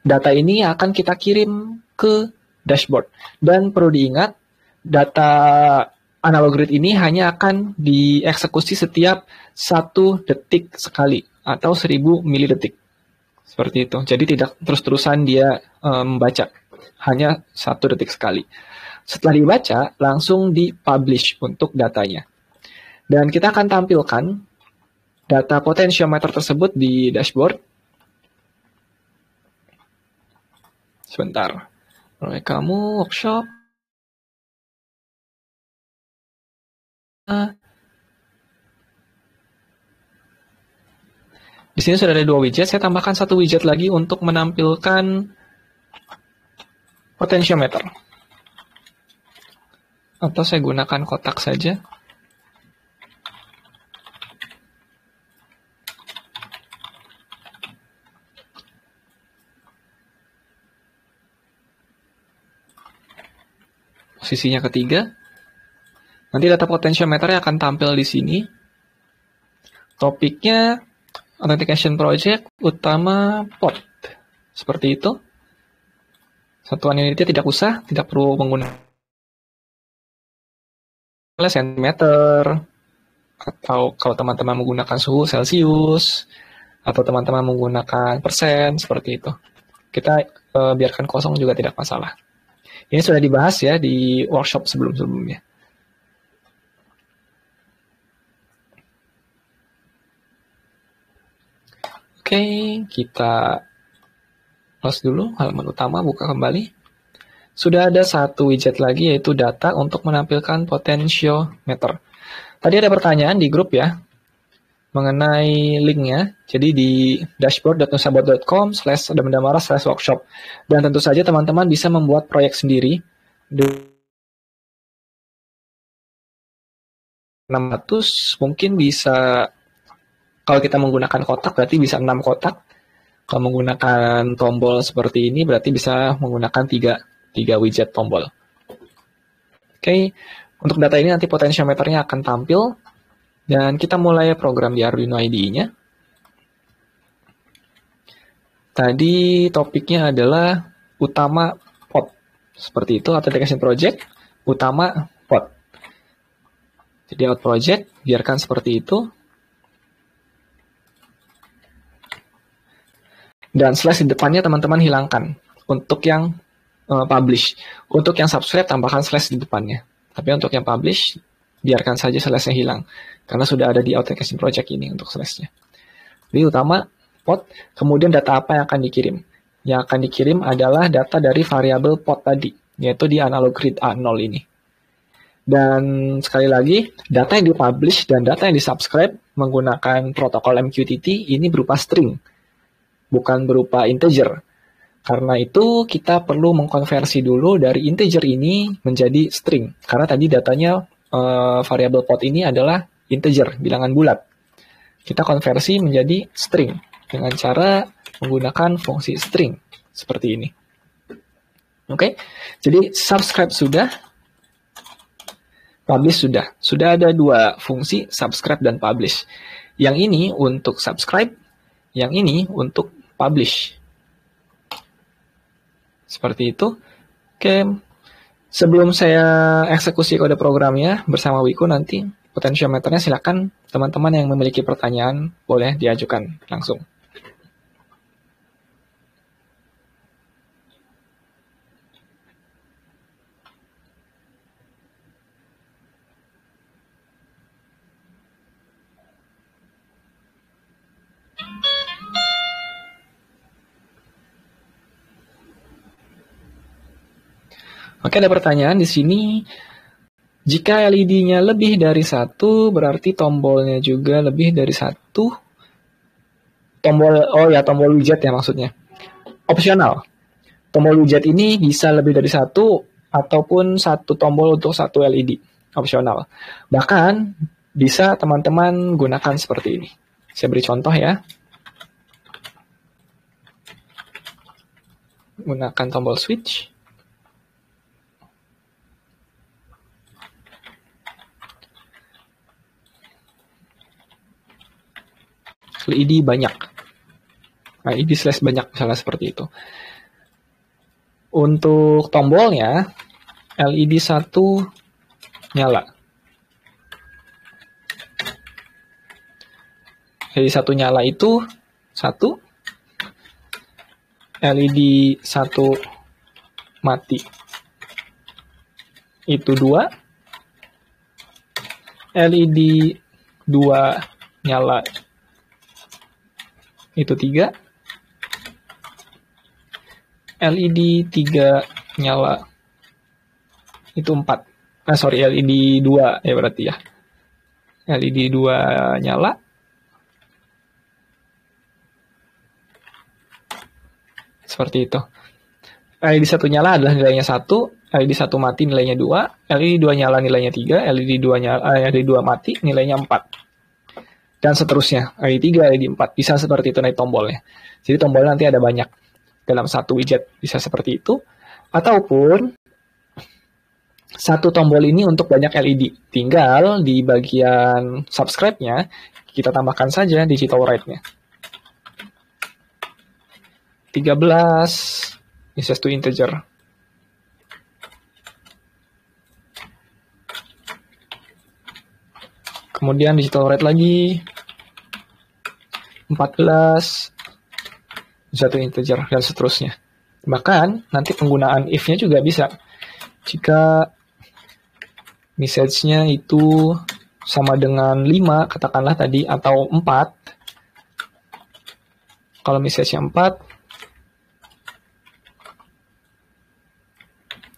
Data ini akan kita kirim ke dashboard. Dan perlu diingat, data analog grid ini hanya akan dieksekusi setiap 1 detik sekali, atau 1000 milidetik. Seperti itu. Jadi tidak terus-terusan dia membaca. Hanya 1 detik sekali. Setelah dibaca, langsung di-publish untuk datanya. Dan kita akan tampilkan data potentiometer tersebut di dashboard. Sebentar. Oleh kamu workshop. Di sini sudah ada 2 widget. Saya tambahkan 1 widget lagi untuk menampilkan potentiometer. Atau saya gunakan kotak saja. Posisinya ketiga. Nanti data potentiometernya akan tampil di sini. Topiknya Authentication Project utama pot. Seperti itu. Satuan unitnya tidak usah, tidak perlu menggunakan sentimeter, atau kalau teman-teman menggunakan suhu Celsius, atau teman-teman menggunakan persen, seperti itu. Kita biarkan kosong juga tidak masalah. Ini sudah dibahas ya di workshop sebelum-sebelumnya. Oke, kita close dulu halaman utama, buka kembali. Sudah ada 1 widget lagi, yaitu data untuk menampilkan potentiometer. Tadi ada pertanyaan di grup ya, mengenai linknya. Jadi di dashboard.nusabot.com/damdamara/workshop. Dan tentu saja teman-teman bisa membuat proyek sendiri 600 mungkin bisa, kalau kita menggunakan kotak berarti bisa 6 kotak. Kalau menggunakan tombol seperti ini berarti bisa menggunakan 3 widget tombol. Oke, untuk data ini nanti potentiometernya akan tampil. Dan kita mulai program di Arduino IDE-nya. Tadi topiknya adalah utama pot. Seperti itu, authentication project, utama pot. Jadi out project, biarkan seperti itu. Dan slash di depannya teman-teman hilangkan untuk yang publish. Untuk yang subscribe tambahkan slash di depannya. Tapi untuk yang publish biarkan saja slashnya hilang karena sudah ada di authentication project ini untuk slashnya. Jadi utama pot, kemudian data apa yang akan dikirim? Yang akan dikirim adalah data dari variabel pot tadi, yaitu di analog read A0 ini. Dan sekali lagi, data yang dipublish dan data yang disubscribe menggunakan protokol MQTT ini berupa string, bukan berupa integer. Karena itu kita perlu mengkonversi dulu dari integer ini menjadi string. Karena tadi datanya variabel pot ini adalah integer, bilangan bulat. Kita konversi menjadi string dengan cara menggunakan fungsi string seperti ini. Oke, jadi subscribe sudah, publish sudah. Sudah ada 2 fungsi subscribe dan publish. Yang ini untuk subscribe, yang ini untuk publish. Seperti itu. Oke, sebelum saya eksekusi kode programnya bersama Wiku nanti, potentiometernya silakan teman-teman yang memiliki pertanyaan boleh diajukan langsung. Oke, ada pertanyaan di sini. Jika LED-nya lebih dari 1, berarti tombolnya juga lebih dari 1. Tombol widget ya maksudnya. Opsional. Tombol widget ini bisa lebih dari 1 ataupun 1 tombol untuk 1 LED. Opsional. Bahkan bisa teman-teman gunakan seperti ini. Saya beri contoh ya. Gunakan tombol switch. LED banyak. LED slash banyak misalnya seperti itu. Untuk tombolnya, LED 1 nyala. LED 1 nyala itu 1. LED 1 mati. Itu 2. LED 2 nyala. Itu 3. LED 3 nyala. Itu 4. LED 2 ya berarti ya. LED 2 nyala. Seperti itu. LED 1 nyala adalah nilainya 1. LED 1 mati nilainya 2. LED 2 nyala nilainya 3. LED 2 mati nilainya 4. Dan seterusnya, LED 3, LED 4, bisa seperti itu naik tombolnya. Jadi tombolnya nanti ada banyak dalam satu widget, bisa seperti itu. Ataupun satu tombol ini untuk banyak LED. Tinggal di bagian subscribe-nya, kita tambahkan saja digital write-nya. 13 is to integer. Kemudian digital write lagi 14 satu integer dan seterusnya. Bahkan nanti penggunaan if-nya juga bisa. Jika message-nya itu sama dengan 5 katakanlah tadi atau 4. Kalau message-nya 4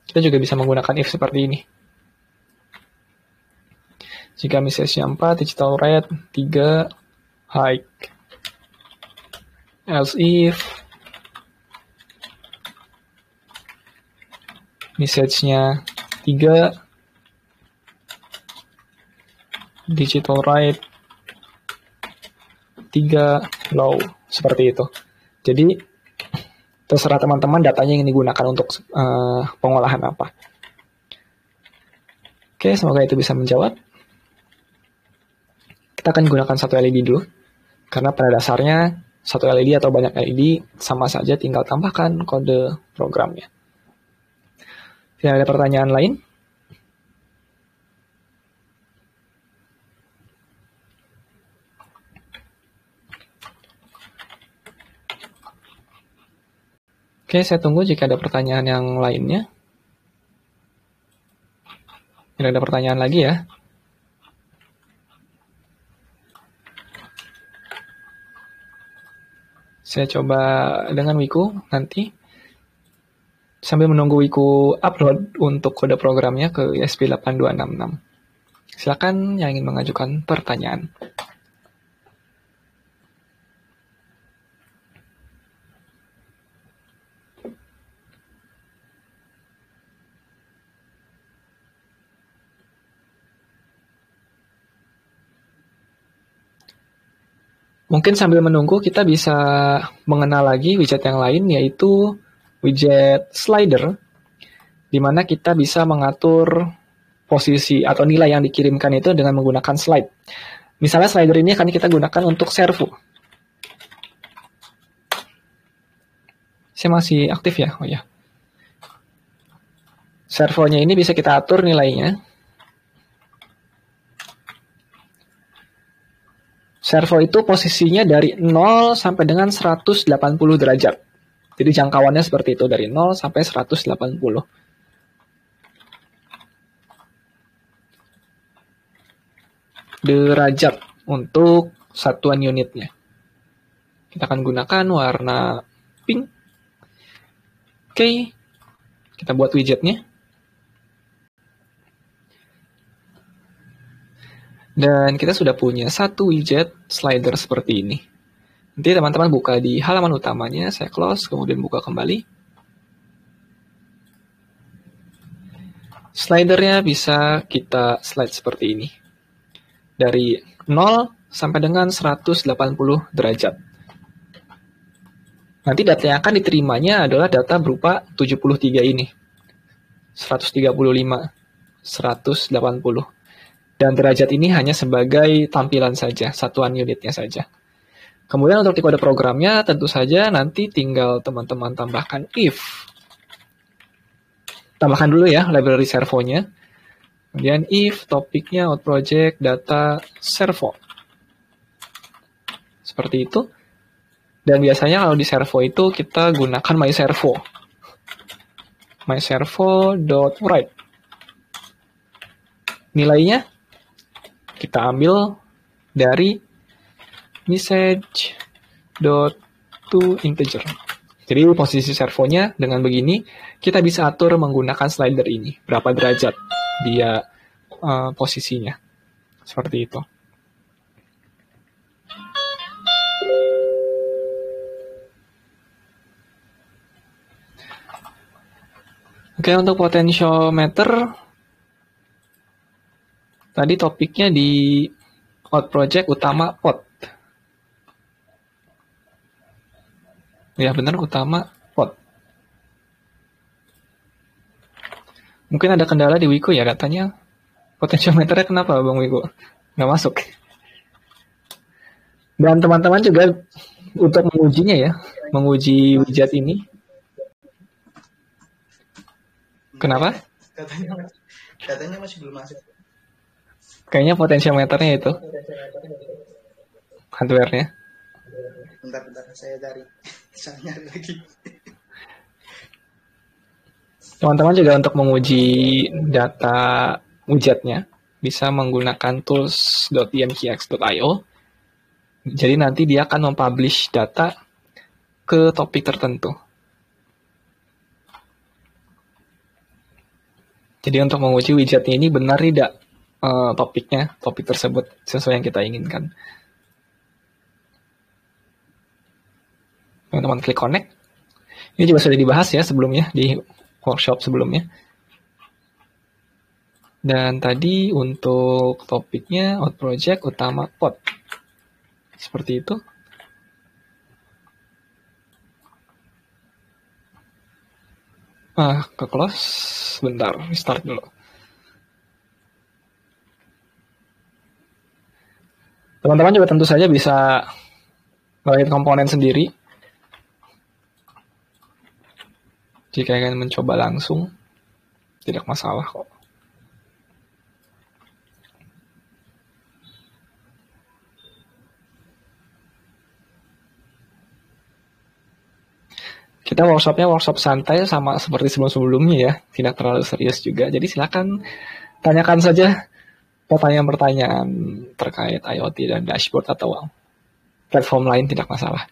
kita juga bisa menggunakan if seperti ini. Jika message-nya 4, digital write 3, high. Else if message-nya 3, digital right 3 low, seperti itu. Jadi terserah teman-teman datanya yang digunakan untuk pengolahan apa. Oke, semoga itu bisa menjawab. Kita akan gunakan satu LED dulu, karena pada dasarnya satu LED atau banyak LED sama saja, tinggal tambahkan kode programnya. Tidak ada pertanyaan lain? Oke, saya tunggu jika ada pertanyaan yang lainnya. Tidak ada pertanyaan lagi ya. Saya coba dengan Wiku nanti. Sambil menunggu Wiku upload untuk kode programnya ke ESP8266. Silakan yang ingin mengajukan pertanyaan. Mungkin sambil menunggu kita bisa mengenal lagi widget yang lain, yaitu widget slider, di mana kita bisa mengatur posisi atau nilai yang dikirimkan itu dengan menggunakan slide. Misalnya slider ini akan kita gunakan untuk servo. Saya masih aktif ya? Oh ya. Servonya ini bisa kita atur nilainya. Servo itu posisinya dari 0 sampai dengan 180 derajat. Jadi jangkauannya seperti itu, dari 0 sampai 180 derajat untuk satuan unitnya. Kita akan gunakan warna pink. Oke, kita buat widgetnya. Dan kita sudah punya satu widget slider seperti ini. Nanti teman-teman buka di halaman utamanya, saya close, kemudian buka kembali. Slidernya bisa kita slide seperti ini. Dari 0 sampai dengan 180 derajat. Nanti data yang akan diterimanya adalah data berupa 73 ini. 135, 180. Dan derajat ini hanya sebagai tampilan saja, satuan unitnya saja. Kemudian untuk di kode programnya tentu saja nanti tinggal teman-teman tambahkan if. Tambahkan dulu ya library servonya. Kemudian if topiknya out project data servo. Seperti itu. Dan biasanya kalau di servo itu kita gunakan myservo. myservo.write. Nilainya kita ambil dari message.toInteger. Jadi posisi servonya dengan begini, kita bisa atur menggunakan slider ini. Berapa derajat dia posisinya. Seperti itu. Oke, untuk potentiometer, tadi topiknya di out project utama pot. Ya benar, utama pot. Mungkin ada kendala di Wiku ya katanya. Potentiometernya kenapa Bang Wiku? Nggak masuk. Dan teman-teman juga untuk mengujinya ya, menguji widget ini. Kenapa? Katanya masih belum masuk. Kayaknya potentiometernya itu. Hardware-nya. Bentar, saya cari. Saya nyari lagi. Teman-teman juga untuk menguji data widgetnya bisa menggunakan tools.imkx.io. Jadi nanti dia akan mempublish data ke topik tertentu. Jadi untuk menguji widgetnya ini benar tidak topik tersebut sesuai yang kita inginkan. Teman-teman klik connect. Ini juga sudah dibahas ya sebelumnya di workshop sebelumnya. Dan tadi untuk topiknya out project utama pod. Seperti itu. Ke close. Bentar, start dulu. Teman-teman juga tentu saja bisa melihat komponen sendiri. Jika ingin mencoba langsung, tidak masalah kok. Kita workshopnya workshop santai sama seperti sebelum-sebelumnya ya, tidak terlalu serius juga. Jadi silakan tanyakan saja pertanyaan-pertanyaan terkait IoT dan dashboard atau platform lain, tidak masalah.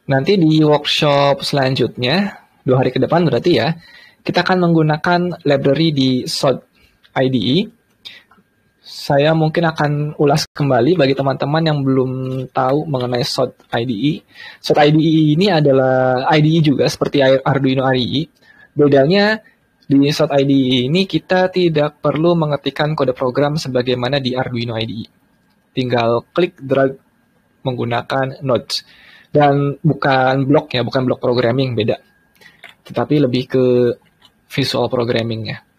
Nanti di workshop selanjutnya, 2 hari ke depan berarti ya, kita akan menggunakan library di SOD IDE. Saya mungkin akan ulas kembali bagi teman-teman yang belum tahu mengenai SOD IDE. SOD IDE ini adalah IDE juga seperti Arduino IDE. Bedanya di SOD IDE ini kita tidak perlu mengetikkan kode program sebagaimana di Arduino IDE. Tinggal klik drag menggunakan nodes. Dan bukan blok ya, bukan blok programming, beda. Tetapi lebih ke visual programming-nya.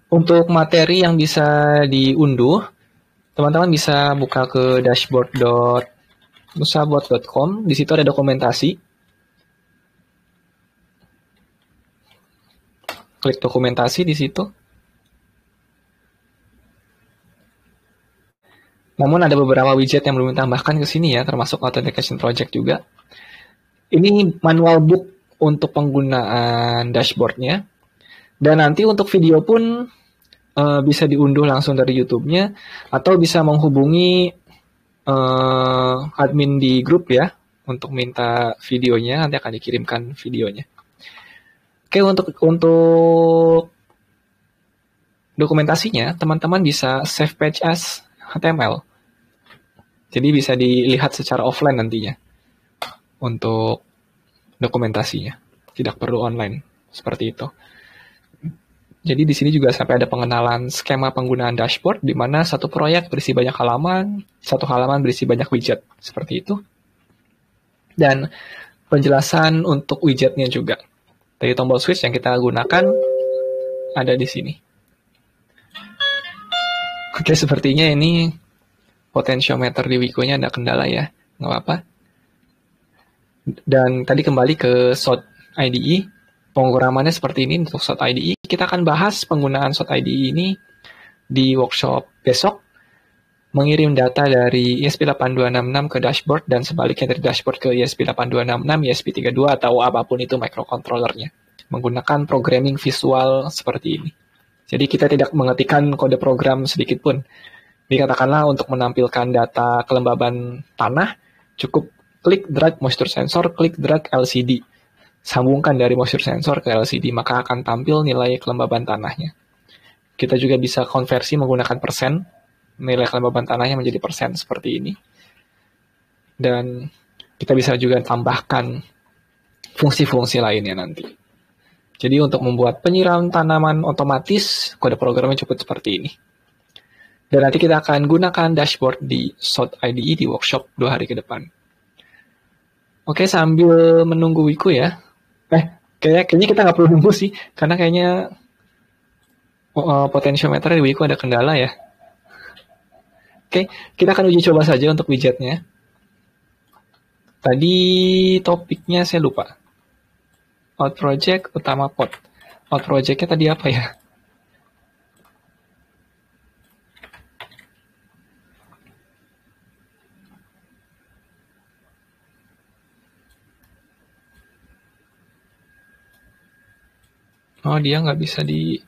Untuk materi yang bisa diunduh, teman-teman bisa buka ke dashboard.nusabot.com. Di situ ada dokumentasi. Klik dokumentasi di situ. Namun ada beberapa widget yang belum ditambahkan ke sini ya, termasuk authentication project juga. Ini manual book untuk penggunaan dashboardnya. Dan nanti untuk video pun bisa diunduh langsung dari YouTube-nya atau bisa menghubungi admin di grup ya untuk minta videonya, nanti akan dikirimkan videonya. Oke, untuk dokumentasinya teman-teman bisa save page as HTML. Jadi bisa dilihat secara offline nantinya untuk dokumentasinya. Tidak perlu online seperti itu. Jadi di sini juga sampai ada pengenalan skema penggunaan dashboard, di mana satu proyek berisi banyak halaman, satu halaman berisi banyak widget, seperti itu. Dan penjelasan untuk widgetnya juga. Dari tombol switch yang kita gunakan ada di sini. Oke, sepertinya ini potentiometer di Wiko-nya ada kendala ya, nggak apa-apa. Dan tadi kembali ke SOD IDE. Penguramannya seperti ini untuk SOD IDE. Kita akan bahas penggunaan SOD IDE ini di workshop besok. Mengirim data dari ESP8266 ke dashboard dan sebaliknya dari dashboard ke ESP8266, ESP32 atau apapun itu microcontrollernya. Menggunakan programming visual seperti ini. Jadi kita tidak mengetikkan kode program sedikit pun. Dikatakanlah untuk menampilkan data kelembaban tanah, cukup klik drag moisture sensor, klik drag LCD. Sambungkan dari moisture sensor ke LCD, maka akan tampil nilai kelembaban tanahnya. Kita juga bisa konversi menggunakan persen, nilai kelembaban tanahnya menjadi persen seperti ini. Dan kita bisa juga tambahkan fungsi-fungsi lainnya nanti. Jadi untuk membuat penyiraman tanaman otomatis, kode programnya cukup seperti ini. Dan nanti kita akan gunakan dashboard di SOD IDE di workshop 2 hari ke depan. Oke, sambil menunggu Wiku ya. Kayaknya kita nggak perlu nunggu sih, karena kayaknya potentiometer di Wiku ada kendala ya. Oke, kita akan uji coba saja untuk widgetnya. Tadi topiknya saya lupa. Out project utama pod. Out projectnya tadi apa ya? Oh, dia nggak bisa di...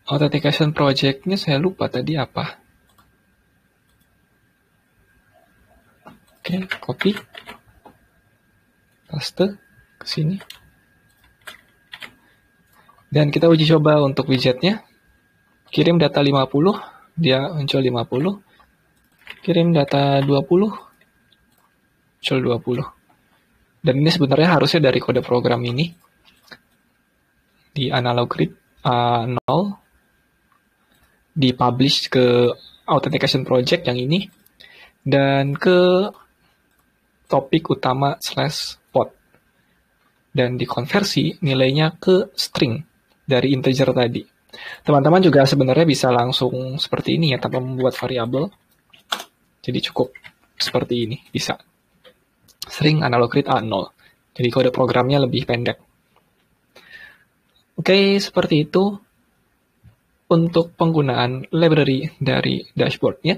Authentication project-nya saya lupa tadi apa. Oke, copy, paste ke sini. Dan kita uji coba untuk widgetnya. Kirim data 50, dia muncul 50. Kirim data 20, muncul 20. Dan ini sebenarnya harusnya dari kode program ini. Di analog read A0, di publish ke authentication project yang ini, dan ke topik utama /pod. Dan dikonversi nilainya ke string dari integer tadi. Teman-teman juga sebenarnya bisa langsung seperti ini ya, tanpa membuat variabel. Jadi cukup seperti ini, bisa. String analog read A0. Jadi kode programnya lebih pendek. Oke, seperti itu untuk penggunaan library dari dashboard-nya.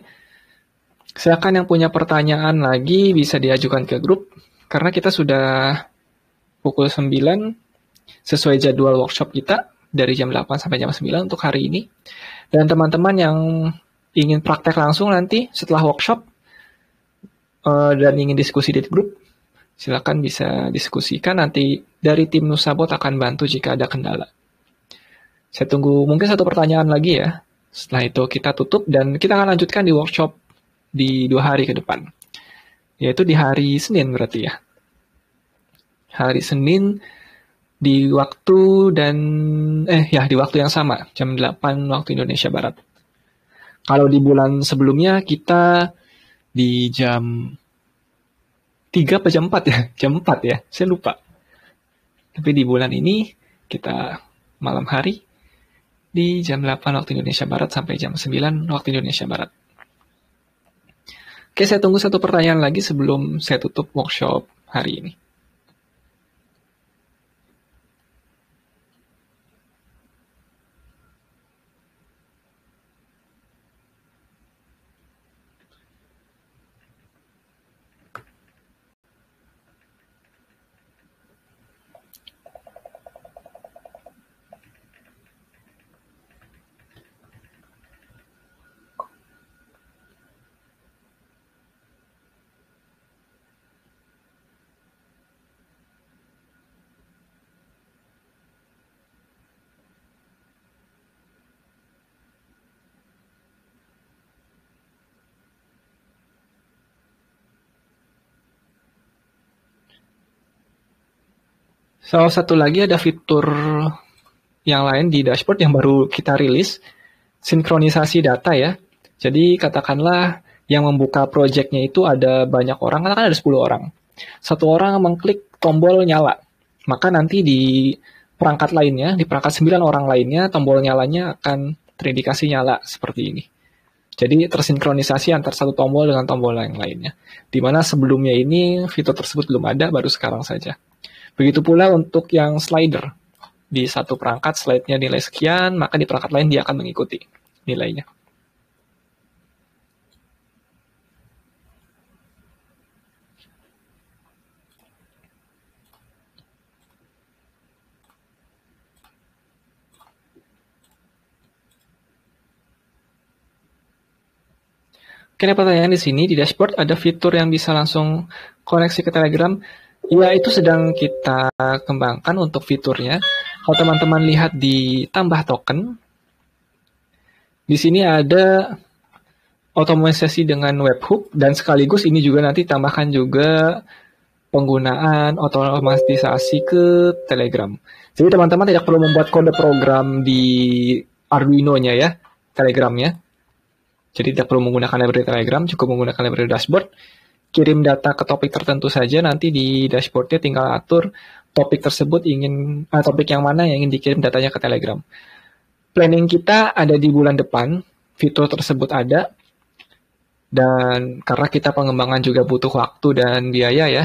Silakan yang punya pertanyaan lagi bisa diajukan ke grup, karena kita sudah pukul 9 sesuai jadwal workshop kita dari jam 8 sampai jam 9 untuk hari ini. Dan teman-teman yang ingin praktek langsung nanti setelah workshop dan ingin diskusi di grup, silakan bisa diskusikan, nanti dari tim Nusabot akan bantu jika ada kendala. Saya tunggu mungkin satu pertanyaan lagi ya. Setelah itu kita tutup dan kita akan lanjutkan di workshop di 2 hari ke depan. Yaitu di hari Senin berarti ya. Hari Senin di waktu di waktu yang sama, jam 8 waktu Indonesia Barat. Kalau di bulan sebelumnya kita di jam 3 atau jam 4 ya? Jam 4 ya, saya lupa. Tapi di bulan ini kita malam hari di jam 8 waktu Indonesia Barat sampai jam 9 waktu Indonesia Barat. Oke, saya tunggu satu pertanyaan lagi sebelum saya tutup workshop hari ini. Salah satu lagi ada fitur yang lain di dashboard yang baru kita rilis, sinkronisasi data ya. Jadi katakanlah yang membuka project-nya itu ada banyak orang, katakan ada 10 orang. Satu orang mengklik tombol nyala, maka nanti di perangkat lainnya, di perangkat 9 orang lainnya, tombol nyalanya akan terindikasi nyala seperti ini. Jadi tersinkronisasi antar satu tombol dengan tombol yang lainnya. Dimana sebelumnya ini fitur tersebut belum ada, baru sekarang saja. Begitu pula untuk yang slider. Di satu perangkat slide-nya nilai sekian, maka di perangkat lain dia akan mengikuti nilainya. Oke, ada pertanyaan di sini, di dashboard ada fitur yang bisa langsung koneksi ke Telegram. Ya, itu sedang kita kembangkan untuk fiturnya. Kalau teman-teman lihat di tambah token, di sini ada otomatisasi dengan webhook, dan sekaligus ini juga nanti tambahkan juga penggunaan otomatisasi ke Telegram. Jadi teman-teman tidak perlu membuat kode program di Arduino-nya ya, Telegram-nya. Jadi tidak perlu menggunakan library Telegram, cukup menggunakan library dashboard. Kirim data ke topik tertentu saja, nanti di dashboard-nya tinggal atur topik tersebut topik yang mana yang ingin dikirim datanya ke Telegram. Planning kita ada di bulan depan, fitur tersebut ada. Dan karena kita pengembangan juga butuh waktu dan biaya ya.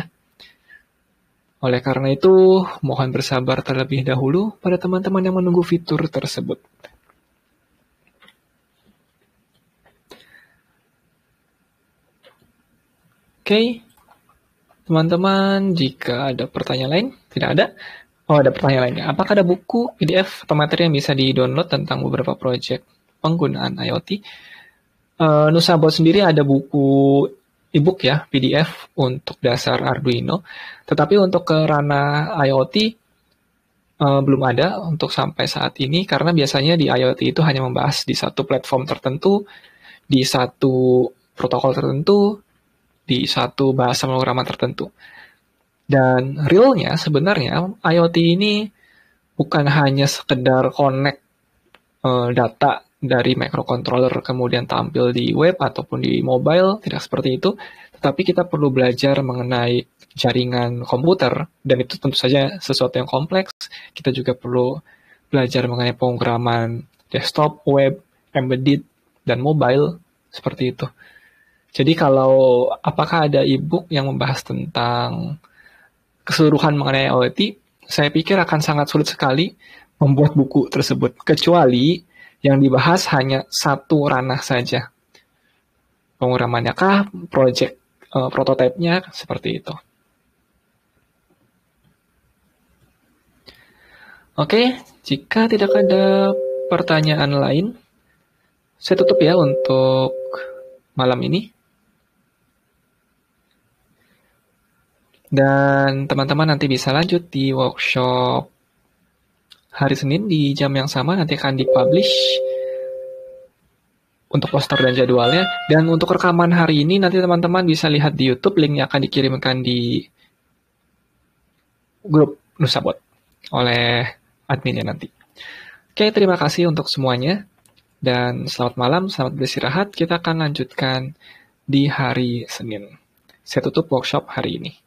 Oleh karena itu, mohon bersabar terlebih dahulu pada teman-teman yang menunggu fitur tersebut. Oke, teman-teman, jika ada pertanyaan lain, tidak ada? Oh, ada pertanyaan lainnya. Apakah ada buku, PDF, atau materi yang bisa di-download tentang beberapa proyek penggunaan IoT? Nusabot sendiri ada buku ebook ya, PDF untuk dasar Arduino. Tetapi untuk ke ranah IoT belum ada untuk sampai saat ini, karena biasanya di IoT itu hanya membahas di satu platform tertentu, di satu protokol tertentu, di satu bahasa pemrograman tertentu. Dan realnya sebenarnya IoT ini bukan hanya sekedar connect data dari microcontroller kemudian tampil di web ataupun di mobile, tidak seperti itu. Tetapi kita perlu belajar mengenai jaringan komputer, dan itu tentu saja sesuatu yang kompleks. Kita juga perlu belajar mengenai pemrograman desktop, web, embedded, dan mobile, seperti itu. Jadi kalau apakah ada e-book yang membahas tentang keseluruhan mengenai IoT, saya pikir akan sangat sulit sekali membuat buku tersebut, kecuali yang dibahas hanya satu ranah saja. Pemrogramannya kah, project prototipenya, seperti itu. Oke, jika tidak ada pertanyaan lain, saya tutup ya untuk malam ini. Dan teman-teman nanti bisa lanjut di workshop hari Senin di jam yang sama, nanti akan dipublish untuk poster dan jadwalnya. Dan untuk rekaman hari ini nanti teman-teman bisa lihat di YouTube, linknya akan dikirimkan di grup Nusabot oleh adminnya nanti. Oke, terima kasih untuk semuanya. Dan selamat malam, selamat beristirahat. Kita akan lanjutkan di hari Senin. Saya tutup workshop hari ini.